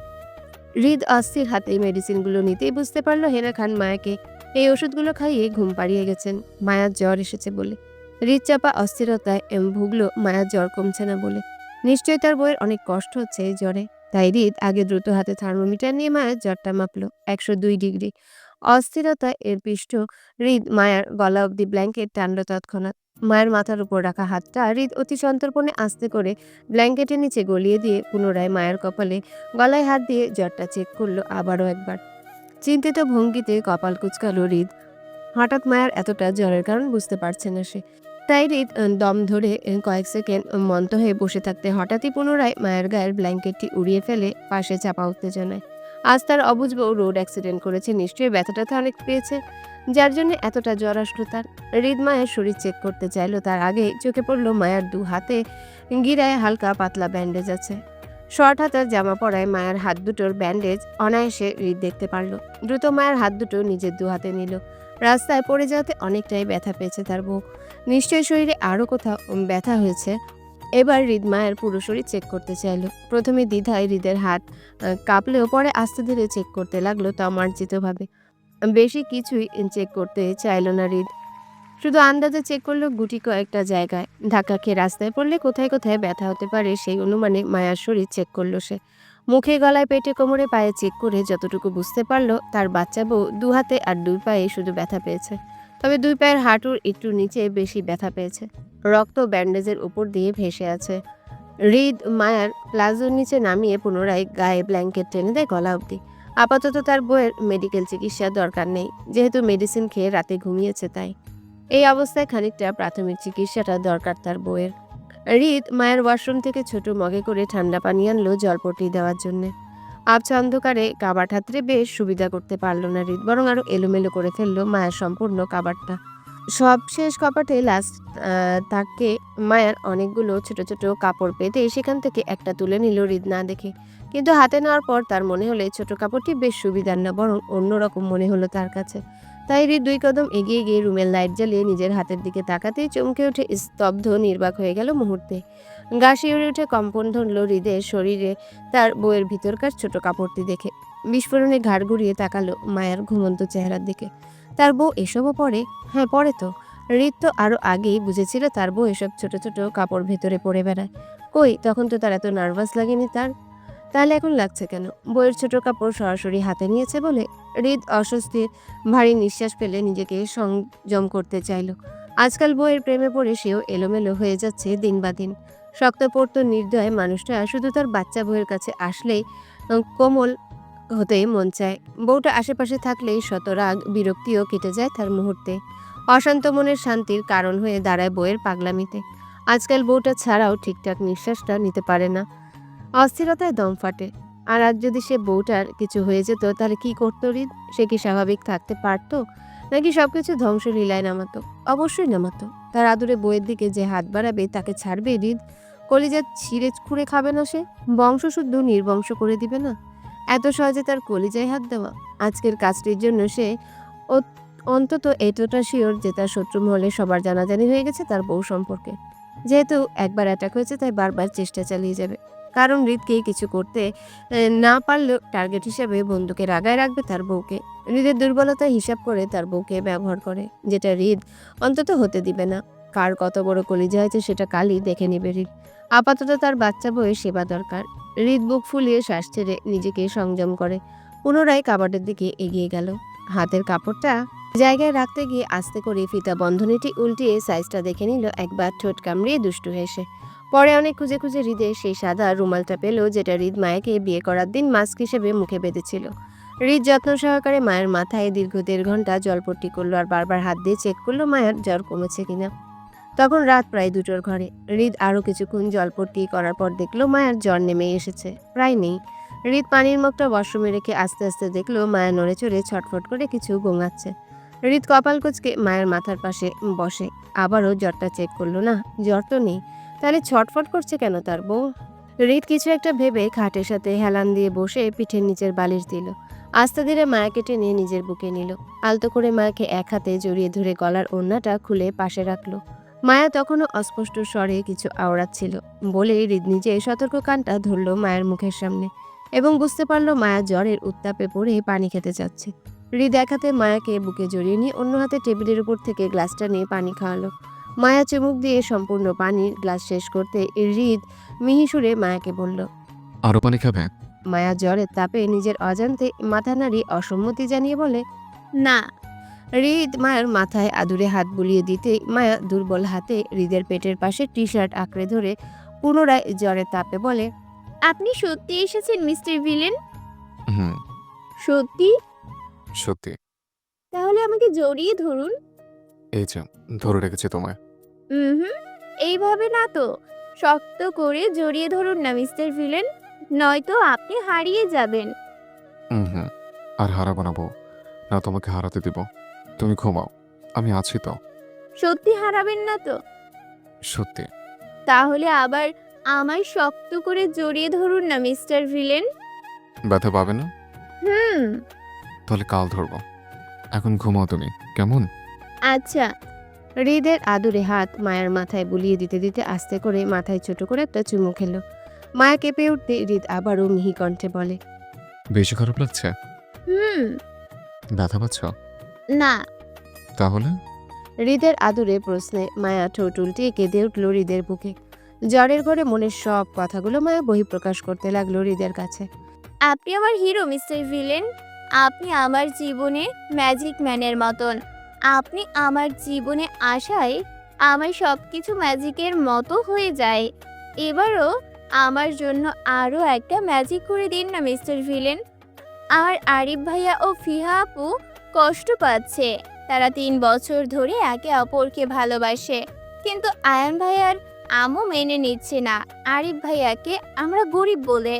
হৃদ অস্থির হাতে মেডিসিনগুলো নিতেই বুঝতে পারলো হেনা খান মায়াকে এই ওষুধগুলো খাইয়ে ঘুম পাড়িয়ে গেছেন মায়ার জ্বর এসেছে বলে। হৃদ চাপা অস্থিরতায় ভুগলো মায়ার জ্বর কমছে না বলে। নিশ্চয়ই তার বউয়ের অনেক কষ্ট হচ্ছে এই জ্বরে। তাই হৃদ আগে দ্রুত হাতে থার্মোমিটার নিয়ে মায়ের জ্বরটা মাপলো 102 ডিগ্রি। অস্থিরতায় এর পৃষ্ঠ হৃদ মায়ের গলা অব্দি ব্ল্যাঙ্কেট টানলো তৎক্ষণাৎ। মায়ের মাথার উপর রাখা হাতটা হৃদ অতি সন্তর্পণে আস্তে করে ব্ল্যাঙ্কেটের নিচে গলিয়ে দিয়ে পুনরায় মায়ের কপালে গলায় হাত দিয়ে জ্বরটা চেক করলো আবারও একবার। চিন্তিত ভঙ্গিতে কপাল কুঁচকালো হৃদ। হঠাৎ মায়ের এতটা জ্বরের কারণ বুঝতে পারছে না সে। তাই হৃদ দম ধরে কয়েক সেকেন্ড মন্ত হয়ে বসে থাকতে হঠাৎই পুনরায় মায়ের গায়ের ব্ল্যাঙ্কেটটি উড়িয়ে ফেলে পাশে চাপা উত্তেজনায়। আজ তার অবুঝ বউ রোড অ্যাক্সিডেন্ট করেছে, নিশ্চয়ই ব্যথাটাতে অনেক পেয়েছে, যার জন্য এতটা জ্বর আসলো তার। হৃদ মায়ের শরীর চেক করতে চাইলো, তার আগে চোখে পড়লো মায়ের 2 হাতে গিরায় হালকা পাতলা ব্যান্ডেজ আছে। শর্ট হাতার জামা পরায় মায়ের হাত দুটোর ব্যান্ডেজ অনায়াসে হৃদ দেখতে পারলো। দ্রুত মায়ের হাত দুটো নিজের 2 হাতে নিল। রাস্তায় পড়ে যাওয়াতে অনেকটাই ব্যথা পেয়েছে তার বউ, নিশ্চয়ই শরীরে আরও কোথাও ব্যথা হয়েছে। এবার হৃদ মায়ের পুরো শরীর চেক করতে চাইল। প্রথমে দ্বিধায় হৃদের হাত কাঁপলেও পরে আস্তে ধীরে চেক করতে লাগলো তমার্জিতভাবে। বেশি কিছুই চেক করতে চাইল না হৃদ, শুধু আন্দাজে চেক করলো গুটি কয়েকটা জায়গায়। ধাক্কা খেয়ে রাস্তায় পড়লে কোথায় কোথায় ব্যথা হতে পারে সেই অনুমানে মায়ার শরীর চেক করলো সে। মুখে, গলায়, পেটে, কোমরে, পায়ে চেক করে যতটুকু বুঝতে পারলো তার বাচ্চা বউ 2 হাতে আর 2 পায়ে শুধু ব্যথা পেয়েছে, তবে 2 পায়ের হাঁটুর একটু নিচে বেশি ব্যথা পেয়েছে। রক্ত ব্যান্ডেজের উপর দিয়ে ভেসে আছে। হৃদ মায়ার প্লাজোর নিচে নামিয়ে পুনরায় গায়ে ব্ল্যাঙ্কেট টেনে দেয় গলা অবধি। আপাতত তার বউয়ের মেডিকেল চিকিৎসার দরকার নেই, যেহেতু মেডিসিন খেয়ে রাতে ঘুমিয়েছে, তাই এই অবস্থায় খানিকটা প্রাথমিক চিকিৎসাটা দরকার তার বউয়ের। হৃদ মায়ের ওয়াশরুম থেকে ছোট মগে করে ঠান্ডা পানি আনলো জলপট্টি দেওয়ার জন্য। আবছা অন্ধকারে কাবাট হাতড়ে বেশ সুবিধা করতে পারল না হৃদ, বরং আরো এলোমেলো করে ফেললো মায়ার সম্পূর্ণ কাবাটটা। সব শেষ কপাটে লাস্ট তাকে মায়ার অনেকগুলো ছোট ছোট কাপড় পেতে সেখান থেকে একটা তুলে নিল হৃদ না দেখে। কিন্তু হাতে নেওয়ার পর তার মনে হলো এই ছোট কাপড়টি বেশ সুবিধার না, বরং অন্যরকম মনে হলো তার কাছে। তাই হৃদ 2 কদম এগিয়ে গিয়ে রুমের লাইট জ্বালিয়ে নিজের হাতের দিকে তাকাতেই চমকে উঠে স্তব্ধ নির্বাক হয়ে গেল মুহূর্তে। গা শিউরে উঠে কম্পন ধরল হৃদের শরীরে তার বইয়ের ভিতরকার ছোট কাপড়টি দেখে। বিস্ফোরণে ঘাড় ঘুরিয়ে তাকালো মায়ার ঘুমন্ত চেহারার দিকে। তার বউ এসবও পরে? হ্যাঁ, পরে তো। হৃদ তো আরো আগেই বুঝেছিল তার বউ এসব ছোট ছোট কাপড় ভেতরে পরে বেড়ায়। কই, তখন তো তার এত নার্ভাস লাগেনি তার। তাহলে এখন লাগছে কেন? বইয়ের ছোট কাপড় সরাসরি হাতে নিয়েছে বলে। হৃদ অস্বস্তির ভারী নিঃশ্বাস ফেলে নিজেকে সংযম করতে চাইল। আজকাল বইয়ের প্রেমে পড়ে সেও এলোমেলো হয়ে যাচ্ছে দিন বা দিন। শক্তপোক্ত নির্দয় মানুষটা শুধু তার বাচ্চা বউয়ের কাছে আসলেই কোমল হতেই মন চায়। বউটা আশেপাশে থাকলেই শত রাগ বিরক্তিও কেটে যায় তার মুহূর্তে। অশান্ত মনের শান্তির কারণ হয়ে দাঁড়ায় বউয়ের পাগলামিতে। আজকাল বউটা ছাড়াও ঠিকঠাক নিঃশ্বাসটা নিতে পারে না, অস্থিরতায় দম ফাটে। আর আজ যদি সে বউটার কিছু হয়ে যেত তাহলে কি করতো হৃদ? সে কি স্বাভাবিক থাকতে পারতো, নাকি সবকিছু ধ্বংসলীলায় নামাতো? অবশ্যই নামাতো। তার আদুরে বউয়ের দিকে যে হাত বাড়াবে তাকে ছাড়বে হৃদ? কলিজা ছিঁড়ে খুঁড়ে খাবে না সে? বংশশুদ্ধ নির্বংশ করে দিবে না? এত সহজে তার কলিজায় হাত দেওয়া? আজকের কাজটির জন্য সে অন্তত এতটা শিওর যে তার শত্রু মহলে সবার জানাজানি হয়ে গেছে তার বউ সম্পর্কে। যেহেতু একবার অ্যাটাক হয়েছে তাই বারবার চেষ্টা চালিয়ে যাবে। কারণ হৃদকে কিছু করতে না পারলেও টার্গেট হিসেবে বন্দুকের আগায় রাখবে তার বউকে। হৃদের দুর্বলতা হিসাব করে তার বউকে ব্যবহার করে, যেটা হৃদ অন্তত হতে দিবে না। কার কত বড় কলিজা হয়েছে সেটা কালই দেখে নেবে হৃদ। আপাতত তার বাচ্চা বউয়ের সেবা দরকার। হৃদ বুক ফুলিয়ে শ্বাস ছেড়ে নিজেকে সংযম করে পুনরায় কাবাটের দিকে এগিয়ে গেল। হাতের কাপড়টা জায়গায় রাখতে গিয়ে আস্তে করে ফিতা বন্ধনীটি উল্টিয়ে সাইজটা দেখে নিল একবার, ঠোঁট কামড়িয়ে দুষ্টু হেসে। পরে অনেক খুঁজে খুঁজে হৃদে সেই সাদা রুমালটা পেল যেটা হৃদ মায়াকে বিয়ে করার দিন মাস্ক হিসেবে মুখে বেঁধেছিল। হৃদ যত্ন সহকারে মায়ের মাথায় দীর্ঘ 1.5 ঘন্টা জলপট্টি করলো আর বারবার হাত দিয়ে চেক করলো মায়ের জ্বর কমেছে কিনা। তখন রাত প্রায় 2টোর ঘরে। হৃদ আরও কিছুক্ষণ জলপট্টি করার পর দেখলো মায়ের জ্বর নেমে এসেছে, প্রায় নেই। হৃদ পানির মুখটা ওয়াশরুমে রেখে আস্তে আস্তে দেখলো মায়া নড়ে চড়ে ছটফট করে কিছু গোঙাচ্ছে। হৃদ কপাল কুঁচকে মায়ের মাথার পাশে বসে আবারও জ্বরটা চেক করলো, না জ্বর তো নেই। তাহলে ছটফট করছে কেন তার বউ? হৃদ কিছু একটা ভেবে খাটের সাথে হেলান দিয়ে বসে পিঠের নিচের বালিশ দিল। আস্তে ধীরে মায়াকে টেনে নিজের বুকে নিল। আলতো করে মায়াকে এক হাতে জড়িয়ে ধরে গলার ওড়নাটা খুলে পাশে রাখলো। মায়া তখনও অস্পষ্ট স্বরে কিছু আওড়াচ্ছিল বলে হৃদ নিজে সতর্ক কানটা ধরল মায়ের মুখের সামনে এবং বুঝতে পারলো মায়া জ্বরের উত্তাপে পড়ে পানি খেতে যাচ্ছে। হৃদ এক হাতে মায়াকে বুকে জড়িয়ে নিয়ে অন্য হাতে টেবিলের উপর থেকে গ্লাসটা নিয়ে পানি খাওয়ালো। মায়া চুমুক দিয়ে সম্পূর্ণ পানির গ্লাস শেষ করতে হৃদ মিহি সুরে মায়াকে বলল, আরো পানি খাবে? মায়া জ্বরের তাপে নিজের অজান্তে মাথা নাড়িয়ে অসম্মতি জানিয়ে বলে, না। হৃদ মায়ের মাথায় আদুরে হাত বুলিয়ে দিতে মায়া দুর্বল হাতে হৃদের পেটের পাশে টি শার্ট আঁকড়ে ধরে পুনরায় জ্বরের তাপে বলে, আপনি সত্যি এসেছেন মিস্টার ভিলেন? হুম, সত্যি? সত্যি। তাহলে আমাকে জড়িয়ে ধরুন। এই যে ধরে রেখেছি তোমায়। হুম, এইভাবে না তো, শক্ত করে জড়িয়ে ধরুন না মিস্টার ভিলেন, নয়তো আপনি হারিয়ে যাবেন। হুম, আর হারাবো না বউ, না তোমাকে হারাতে দিব। তুমি ঘুমাও, আমি আছি তো। সত্যি হারাবেন না তো? সত্যি। তাহলে আবার আমায় শক্ত করে জড়িয়ে ধরুন না মিস্টার ভিলেন। ব্যথা পাবে না? হুম। তাহলে কাল ধরবো। এখন ঘুমাও তুমি, কেমন? আচ্ছা। হৃদের আদুরে হাত মায়ের মাথায় বুলিয়ে দিতে দিতে আস্তে করে মাথায় ছোট করে একটা চুমু খেলো। মায়া কেঁপে উঠতে হৃদ আবারও মিহি কণ্ঠে বলে, বেশি খারাপ লাগছে? হুম। ব্যথা পাচ্ছ? না। তাহলে? হৃদের আদুরে প্রশ্নে মায়া ঠোঁট উল্টিয়ে কেঁদে উঠল হৃদের বুকে। জ্বরের ঘরে মনের সব কথাগুলো মায়া বহিঃপ্রকাশ করতে লাগলো হৃদের কাছে। আপনি আমার হিরো মিস্টার ভিলেন। আপনি আমার জীবনে ম্যাজিক ম্যানের মতন। আপনি আমার জীবনে আসায় আমার সব কিছু ম্যাজিকের মতো হয়ে যায়। এবারও আমার জন্য আরও একটা ম্যাজিক করে দিন না মিস্টার ভিলেন। আমার আরিফ ভাইয়া ও ফিহা আপু কষ্ট পাচ্ছে। তারা 3 বছর ধরে একে অপরকে ভালোবাসে, কিন্তু আয়ান ভাইয়ার আম্মু মেনে নিচ্ছে না আরিফ ভাইয়াকে। আমরা গরিব বলে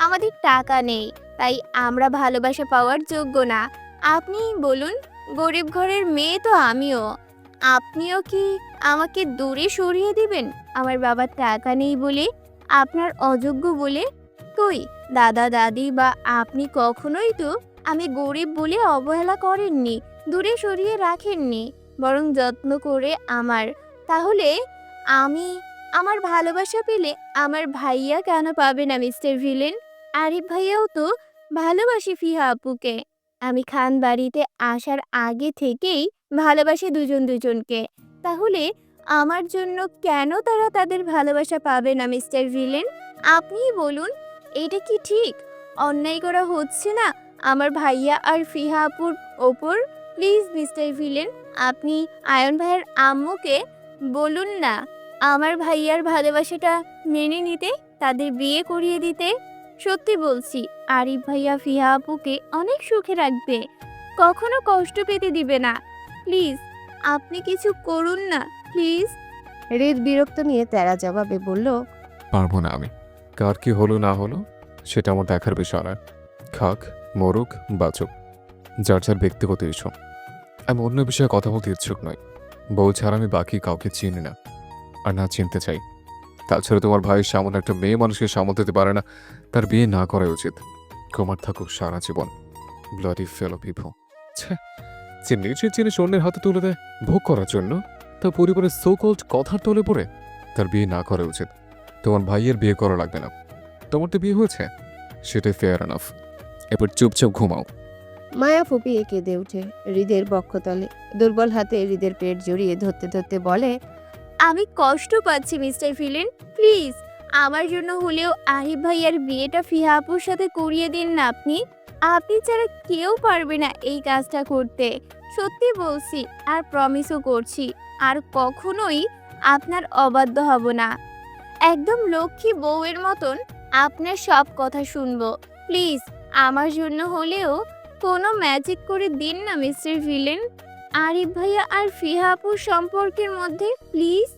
আমাদের টাকা নেই, তাই আমরা ভালোবাসা পাওয়ার যোগ্য না। আপনিই বলুন, গরিব ঘরের মেয়ে তো আমিও। আপনিও কি আমাকে দূরে সরিয়ে দিবেন আমার বাবার টাকা নেই বলে, আপনার অযোগ্য বলে? কই দাদা দাদি বা আপনি কখনোই তো আমি গরিব বলে অবহেলা করেননি, দূরে সরিয়ে রাখেননি, বরং যত্ন করে তাহলে আমি আমার ভালোবাসা পেলে আমার ভাইয়া কেন পাবে না মিস্টার ভিলেন? আরিফ ভাইয়াও তো ভালোবাসি ফিহা আপুকে। আমি খান বাড়িতে আসার আগে থেকেই ভালোবাসি দুজন দুজনকে। তাহলে আমার জন্য কেন তারা তাদের ভালোবাসা পাবে না মিস্টার ভিলেন? আপনিই বলুন, এটা কি ঠিক? অন্যায় করা হচ্ছে না আমার ভাইয়া আর ফিহা আপুর ওপর? প্লিজ মিস্টার ভিলেন, আপনি আয়ন ভাইয়ের আম্মুকে বলুন না আমার ভাইয়ার ভালোবাসাটা মেনে নিতে, তাদের বিয়ে করিয়ে দিতে। সত্যি বলছি, আরিফ ভাইয়া ফিহা আপুকে অনেক সুখে রাখবে, কখনো কষ্ট পেতে দিবে না। প্লিজ আপনি কিছু করুন না, প্লিজ। হৃদ বিরক্ত নিয়ে তেরা জবাবে বলল, পারবো না আমি। কার কি হলো না হলো সেটা আমার দেখার বিষয় নয়। খাক, মরুক, বাঁচুক, যার যার ব্যক্তিগত ইস্যু। আমি অন্য বিষয়ে কথা বলতে ইচ্ছুক নই। বউ ছাড়া আমি বাকি কাউকে চিনি না, আর না চিনতে চাই। তাছাড়া তোমার ভাইয়ের সামনে একটা মেয়ে মানুষকে সামাল দিতে পারে না, তার বিয়ে না করাই উচিত। কুমার থাকুক সারা জীবন। ব্লাডি ফেলো পিপল। যে নিজের জিনিস অন্যের হাতে তুলে দেয় ভোগ করার জন্য, তা পরিবারের সো কল্ড কথার তলে পড়ে তার বিয়ে না করা উচিত। তোমার ভাইয়ের বিয়ে করা লাগবে না। তোমার তো বিয়ে হয়েছে, সেটাই ফেয়ার এনাফ। এবার চুপচাপ ঘুমাও। মায়া ফুপিয়ে কেঁদে ওঠে হৃদের বক্ষতলে। দুর্বল হাতে হৃদের পেট জড়িয়ে ধরতে ধরতে বলে, আমি কষ্ট পাচ্ছি মিস্টার ভিলেন, প্লিজ আমার জন্য হলেও আরিফ ভাইয়ার বিয়েটা ফিহা আপুর সাথে করিয়ে দিন না। আপনি ছাড়া কেউ পারবে না এই কাজটা করতে। সত্যি বলছি, আর প্রমিসও করছি, আর কখনোই আপনার অবাধ্য হব না। একদম লক্ষ্মী বউয়ের মতন আপনার সব কথা শুনবো। প্লিজ আমার জন্য হলেও কোনো ম্যাজিক করে দিন না মিস্টার ভিলেন, আরিফ ভাইয়া আর ফিহা আপুর সম্পর্কের মধ্যে, প্লিজ।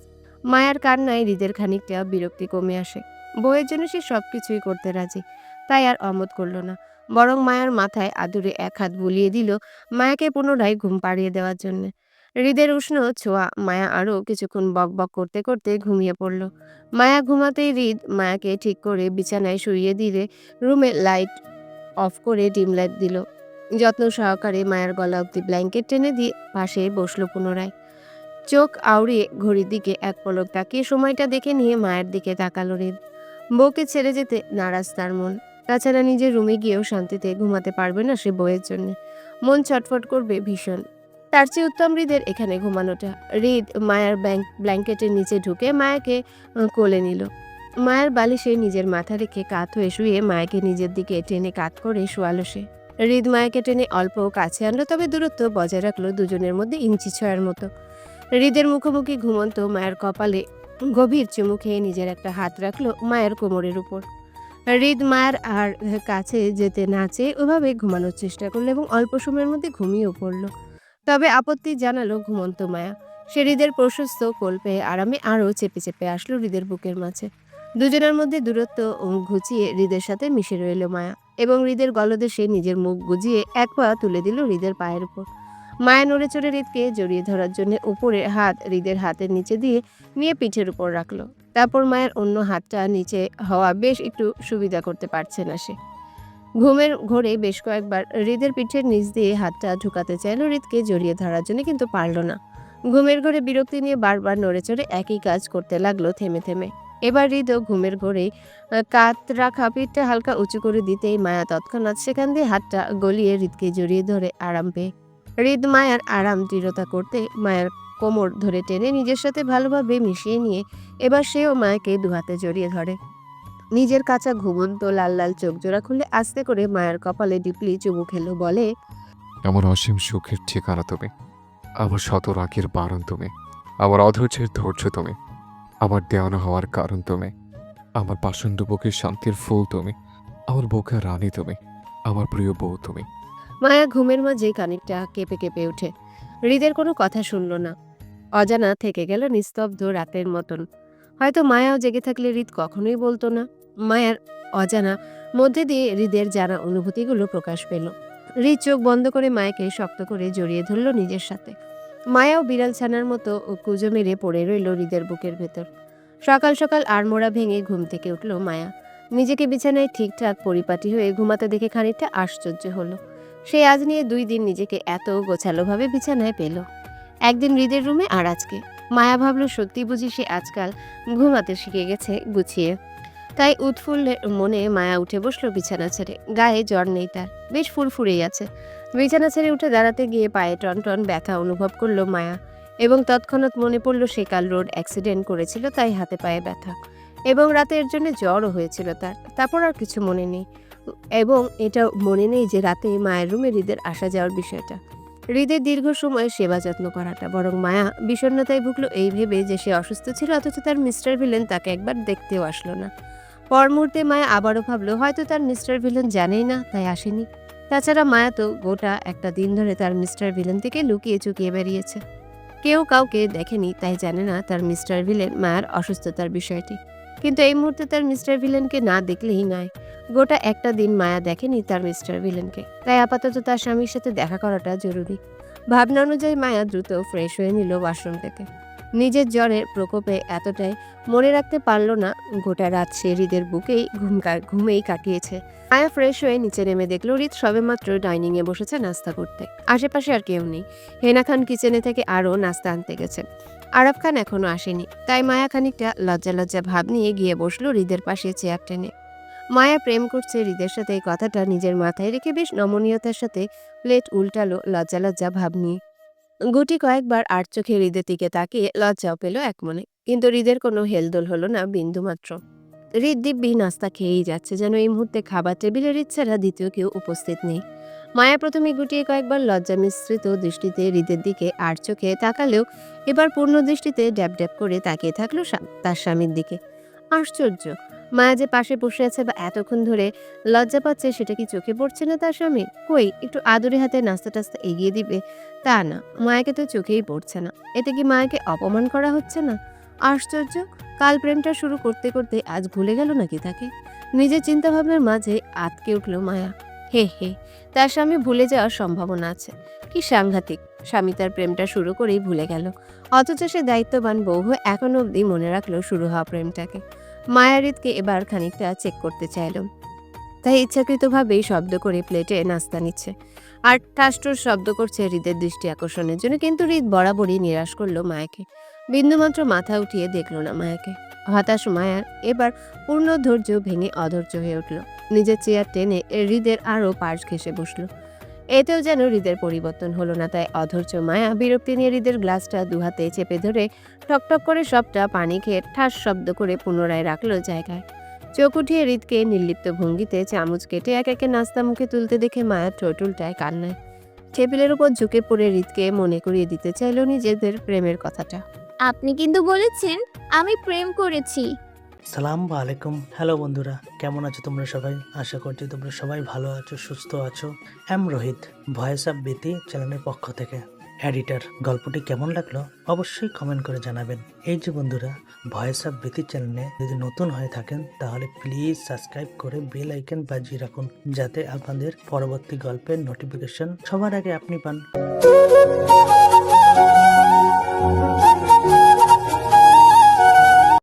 মায়ার কান্নায় হৃদের খানিকটা বিরক্তি কমে আসে। বউয়ের জন্য সে সবকিছুই করতে রাজি, তাই আর অমত করল না। বরং মায়ার মাথায় আদুরে এক হাত বুলিয়ে দিল মায়াকে পুনরায় ঘুম পাড়িয়ে দেওয়ার জন্য। হৃদের উষ্ণ ছোঁয়া মায়া আরও কিছুক্ষণ বক বক করতে করতে ঘুমিয়ে পড়ল। মায়া ঘুমাতেই হৃদ মায়াকে ঠিক করে বিছানায় শুইয়ে দিলে রুমে লাইট অফ করে ডিম লাইট দিল। যত্ন সহকারে মায়ের গলা অব্দি ব্ল্যাঙ্কেট টেনে দিয়ে পাশে বসলো পুনরায়। চোখ আউড়িয়ে ঘড়ির দিকে এক পলক তাকিয়ে সময়টা দেখে নিয়ে মায়ের দিকে তাকালো হৃদ। বউকে ছেড়ে যেতে নারাজ তার মন। তাছাড়া নিজের রুমে গিয়েও শান্তিতে ঘুমাতে পারবে না সে বউয়ের জন্য। মন ছটফট করবে ভীষণ। তার চেয়ে উত্তম হৃদের এখানে ঘুমানোটা। হৃদ মায়ের ব্ল্যাঙ্কেটের নিচে ঢুকে মায়াকে কোলে নিল। মায়ের বালিশে নিজের মাথা রেখে কাত হয়ে শুয়ে মায়াকে নিজের দিকে টেনে কাত করে শোয়ালো সে। হৃদ মায়াকে টেনে অল্প কাছে আনলো, তবে দূরত্ব বজায় রাখলো দুজনের মধ্যে ইঞ্চি ছয়ের মতো। হৃদের মুখোমুখি ঘুমন্ত মায়ের কপালে গভীর চুমু খেয়ে নিজের একটা হাত রাখলো মায়ের কোমরের উপর। হৃদ মায়ের আর কাছে যেতে না চেয়ে ওভাবে ঘুমানোর চেষ্টা করলো এবং অল্প সময়ের মধ্যে ঘুমিয়েও পড়ল। তবে আপত্তি জানালো ঘুমন্ত মায়া। সে হৃদের প্রশস্ত কোল পেয়ে আরামে আরও চেপে চেপে আসলো হৃদের বুকের মাঝে। দুজনের মধ্যে দূরত্ব ঘুচিয়ে হৃদের সাথে মিশে রইল মায়া এবং হৃদের গলদেশে নিজের মুখ গুজিয়ে এক পা তুলে দিল হৃদের পায়ের উপর। মায়া নড়ে চড়ে হৃদকে জড়িয়ে ধরার জন্য উপরে হাত হৃদের হাতের নিচে দিয়ে নিয়ে পিঠের উপর রাখলো। তারপর মায়ের অন্য হাতটা নিচে হওয়া বেশ একটু সুবিধা করতে পারছে না সে। ঘুমের ঘোরে বেশ কয়েকবার হৃদের পিঠের নিচ দিয়ে হাতটা ঢুকাতে চাইল হৃদকে জড়িয়ে ধরার জন্য, কিন্তু পারল না। ঘুমের ঘোরে বিরক্তি নিয়ে বারবার নড়ে চড়ে একই কাজ করতে লাগলো থেমে থেমে। এবার হৃদও ঘুমের ঘোরেই কাত রাখা পিঠটা হালকা উঁচু করে দিতেই মায়া তৎক্ষণাৎ সেখান দিয়ে হাতটা গলিয়ে হৃদকে জড়িয়ে ধরে আরাম পেয়ে। হৃদ মায়ার আরাম দৃঢ়তা করতে মায়ের কোমর ধরে টেনে নিজের সাথে ভালোভাবে মিশিয়ে নিয়ে এবার সেও মায়াকে দুহাতে জড়িয়ে ধরে। নিজের কাঁচা ঘুমন্ত লাল লাল চোখ জোড়া খুলে আস্তে করে মায়ের কপালে ডিপলি চুমু খেলো, বলে, আমার অসীম সুখের ঠিকানা তুমি, আমার শত রাগের বারণ তুমি, আমার অধৈর্যের ধৈর্য তুমি, আমার দেওয়ানো হওয়ার কারণ তুমি, আমার পাষণ্ড বুকের শান্তির ফুল তুমি, আমার বুকের রানী তুমি, আমার প্রিয় বউ তুমি। মায়া ঘুমের মাঝে খানিকটা কেঁপে কেঁপে ওঠে। হৃদের কোনো কথা শুনল না। অজানা থেকে গেল নিস্তব্ধ রাতের মতন। হয়তো মায়াও জেগে থাকলে হৃদ কখনোই বলতো না। মায়ার অজানা মধ্যে দিয়ে হৃদের জানা অনুভূতিগুলো প্রকাশ পেল। হৃদ চোখ বন্ধ করে মায়াকে শক্ত করে জড়িয়ে ধরল নিজের সাথে। মায়াও বিড়াল ছানার মতো কুজো মেরে পড়ে রইল হৃদের বুকের ভেতর। সকাল সকাল আড়মোড়া ভেঙে ঘুম থেকে উঠল মায়া। নিজেকে বিছানায় ঠিকঠাক পরিপাটি হয়ে ঘুমাতে দেখে খানিকটা আশ্চর্য হলো। সে আজ নিয়ে 2 দিন নিজেকে এত গোছালোভাবে বিছানায় পেল। একদিন হৃদের রুমে আর আজকে। মায়া ভাবল সত্যি বুঝি সে আজকাল ঘুমাতে শিখে গেছে গুছিয়ে। তাই উৎফুল্ল মনে মায়া উঠে বসলো বিছানা ছেড়ে। গায়ে জ্বর নেই তার, বেশ ফুরফুরেই আছে। বিছানা ছেড়ে উঠে দাঁড়াতে গিয়ে পায়ে টনটন ব্যথা অনুভব করলো মায়া এবং তৎক্ষণাৎ মনে পড়ল সে কাল রোড অ্যাক্সিডেন্ট করেছিল, তাই হাতে পায়ে ব্যথা এবং রাতে এর জন্য জ্বরও হয়েছিল তার। তারপর আর কিছু মনে নেই এবং এটাও মনে নেই যে রাতে মায়ের রুমে হৃদের আসা যাওয়ার বিষয়টা, হৃদের দীর্ঘ সময় সেবা যত্ন করাটা। বরং মায়া বিষণ্ণতায় ভুগল এই ভেবে যে সে অসুস্থ ছিল, অথচ তার মিস্টার ভিলেন তাকে একবার দেখতেও আসলো না। পর মুহূর্তে মায়া আবারও ভাবলো হয়তো তার মিস্টার ভিলেন জানেই না, তাই আসেনি। তাছাড়া মায়া তো গোটা একটা দিন ধরে তার মিস্টার ভিলেন থেকে লুকিয়ে চুকিয়ে বেরিয়েছে। কেউ কাউকে দেখেনি, তাই জানে না তার মিস্টার ভিলেন মায়ার অসুস্থতার বিষয়টি। কিন্তু এই মুহূর্তে তার মিস্টার ভিলেনকে না দেখলেই নয়। গোটা একটা দিন মায়া দেখেনি তার মিস্টার ভিলেনকে, তাই আপাতত তার স্বামীর সাথে দেখা করাটা জরুরি। ভাবনা অনুযায়ী মায়া দ্রুত ফ্রেশ হয়ে নিল ওয়াশরুম থেকে। নিজের জ্বরের প্রকোপে এতটাই মনে রাখতে পারল না গোটা রাত সে হৃদের বুকেই ঘুমেই কাটিয়েছে। মায়া ফ্রেশ হয়ে নিচে নেমে দেখলো হৃদ সবেমাত্র ডাইনিং এ বসেছে নাস্তা করতে। আশেপাশে আর কেউ নেই। হেনা খান কিচেনে থেকে আরও নাস্তা আনতে গেছে। আরাফ খান এখনো আসেনি, তাই মায়া খানিকটা লজ্জা লজ্জা ভাব নিয়ে গিয়ে বসলো হৃদের পাশে চেয়ার টেনে। মায়া প্রেম করছে হৃদের সাথে এই কথাটা নিজের মাথায় রেখে বেশ নমনীয়তার সাথে প্লেট উল্টালো লজ্জা লজ্জা ভাব নিয়ে। গুটি কয়েকবার আর চোখে হৃদের দিকে তাকিয়ে লজ্জাও পেল এক মনে, কিন্তু হৃদের কোনো হেলদোল হলো না বিন্দুমাত্র। হৃদ দিব্যি নাস্তা খেয়েই যাচ্ছে, যেন এই মুহূর্তে খাবার টেবিলের ছাড়া দ্বিতীয় কেউ উপস্থিত নেই। মায়া প্রথমে গুটিয়ে কয়েকবার লজ্জা মিশ্রিত দৃষ্টিতে হৃদের দিকে আর চোখে তাকালেও এবার পূর্ণ দৃষ্টিতে ড্যাব ড্যাব করে তাকিয়ে থাকলো তার স্বামীর দিকে। আশ্চর্য, মায়া যে পাশে বসে আছে বা এতক্ষণ ধরে লজ্জা পাচ্ছে সেটা কি চোখে পড়ছে না তার স্বামী? কই একটু আদরে হাতে নাস্তা টাস্তা এগিয়ে দিবে, তা না, মায়াকে তো চোখেই পড়ছে না। এতে কি মায়াকে অপমান করা হচ্ছে না? আশ্চর্য, কাল প্রেমটা শুরু করতে করতে আজ ভুলে গেল নাকি তাকে? নিজের চিন্তাভাবনার মাঝে আটকে উঠল মায়া। হে হে, তার স্বামী ভুলে যাওয়ার সম্ভাবনা আছে। কি সাংঘাতিক, স্বামী তার প্রেমটা শুরু করেই ভুলে গেল, অথচ সে দায়িত্ববান বউ হয়ে এখনো অবধি মনে রাখলো শুরু হওয়া প্রেমটাকে। মায়া হৃদকে এবার খানিকটা চেক করতে চাইল, তাই ইচ্ছাকৃতভাবেই শব্দ করে প্লেটে নাস্তা নিচ্ছে আর ঠাসঠুস শব্দ করছে হৃদের দৃষ্টি আকর্ষণের জন্য। কিন্তু হৃদ বরাবরই নিরাশ করলো মায়াকে, বিন্দুমাত্র মাথা উঠিয়ে দেখলো না মায়াকে। হতাশ মায়ার এবার পূর্ণ ধৈর্য ভেঙে অধৈর্য হয়ে উঠল। নিজের চেয়ার টেনে হৃদের আরও পাশ ঘেঁষে বসলো। এতেও যেন হৃদের পরিবর্তন হলো না, তাই অধৈর্য মায়া বিরক্তি নিয়ে হৃদের গ্লাসটা দুহাতে চেপে ধরে টকটক করে সবটা পানি খেয়ে ঠাস শব্দ করে পুনরায় রাখলো জায়গায়। চোখ উঠিয়ে হৃদকে নির্লিপ্ত ভঙ্গিতে চামচ কেটে এক একে নাস্তা মুখে তুলতে দেখে মায়ার ঠোঁট উল্টায় কান্নায়। টেবিলের উপর ঝুঁকে পড়ে হৃদকে মনে করিয়ে দিতে চাইল নিজেদের প্রেমের কথাটা। আপনি কিন্তু বলেছেন আমি প্রেম করেছি। সালাম আলাইকুম, হ্যালো বন্ধুরা, কেমন আছো তোমরা সবাই? আশা করছি তোমরা সবাই ভালো আছো, সুস্থ আছো। এম রোহিত, ভয়েস অফ বিতি চ্যানেলের পক্ষ থেকে এডিটর। গল্পটি কেমন লাগলো অবশ্যই কমেন্ট করে জানাবেন। এই যে বন্ধুরা, ভয়েস অফ বিতি চ্যানেলে যদি নতুন হয়ে থাকেন তাহলে প্লিজ সাবস্ক্রাইব করে বেল আইকন বাজিয়ে রাখুন, যাতে আপনাদের পরবর্তী গল্পের নোটিফিকেশন সবার আগে আপনি পান।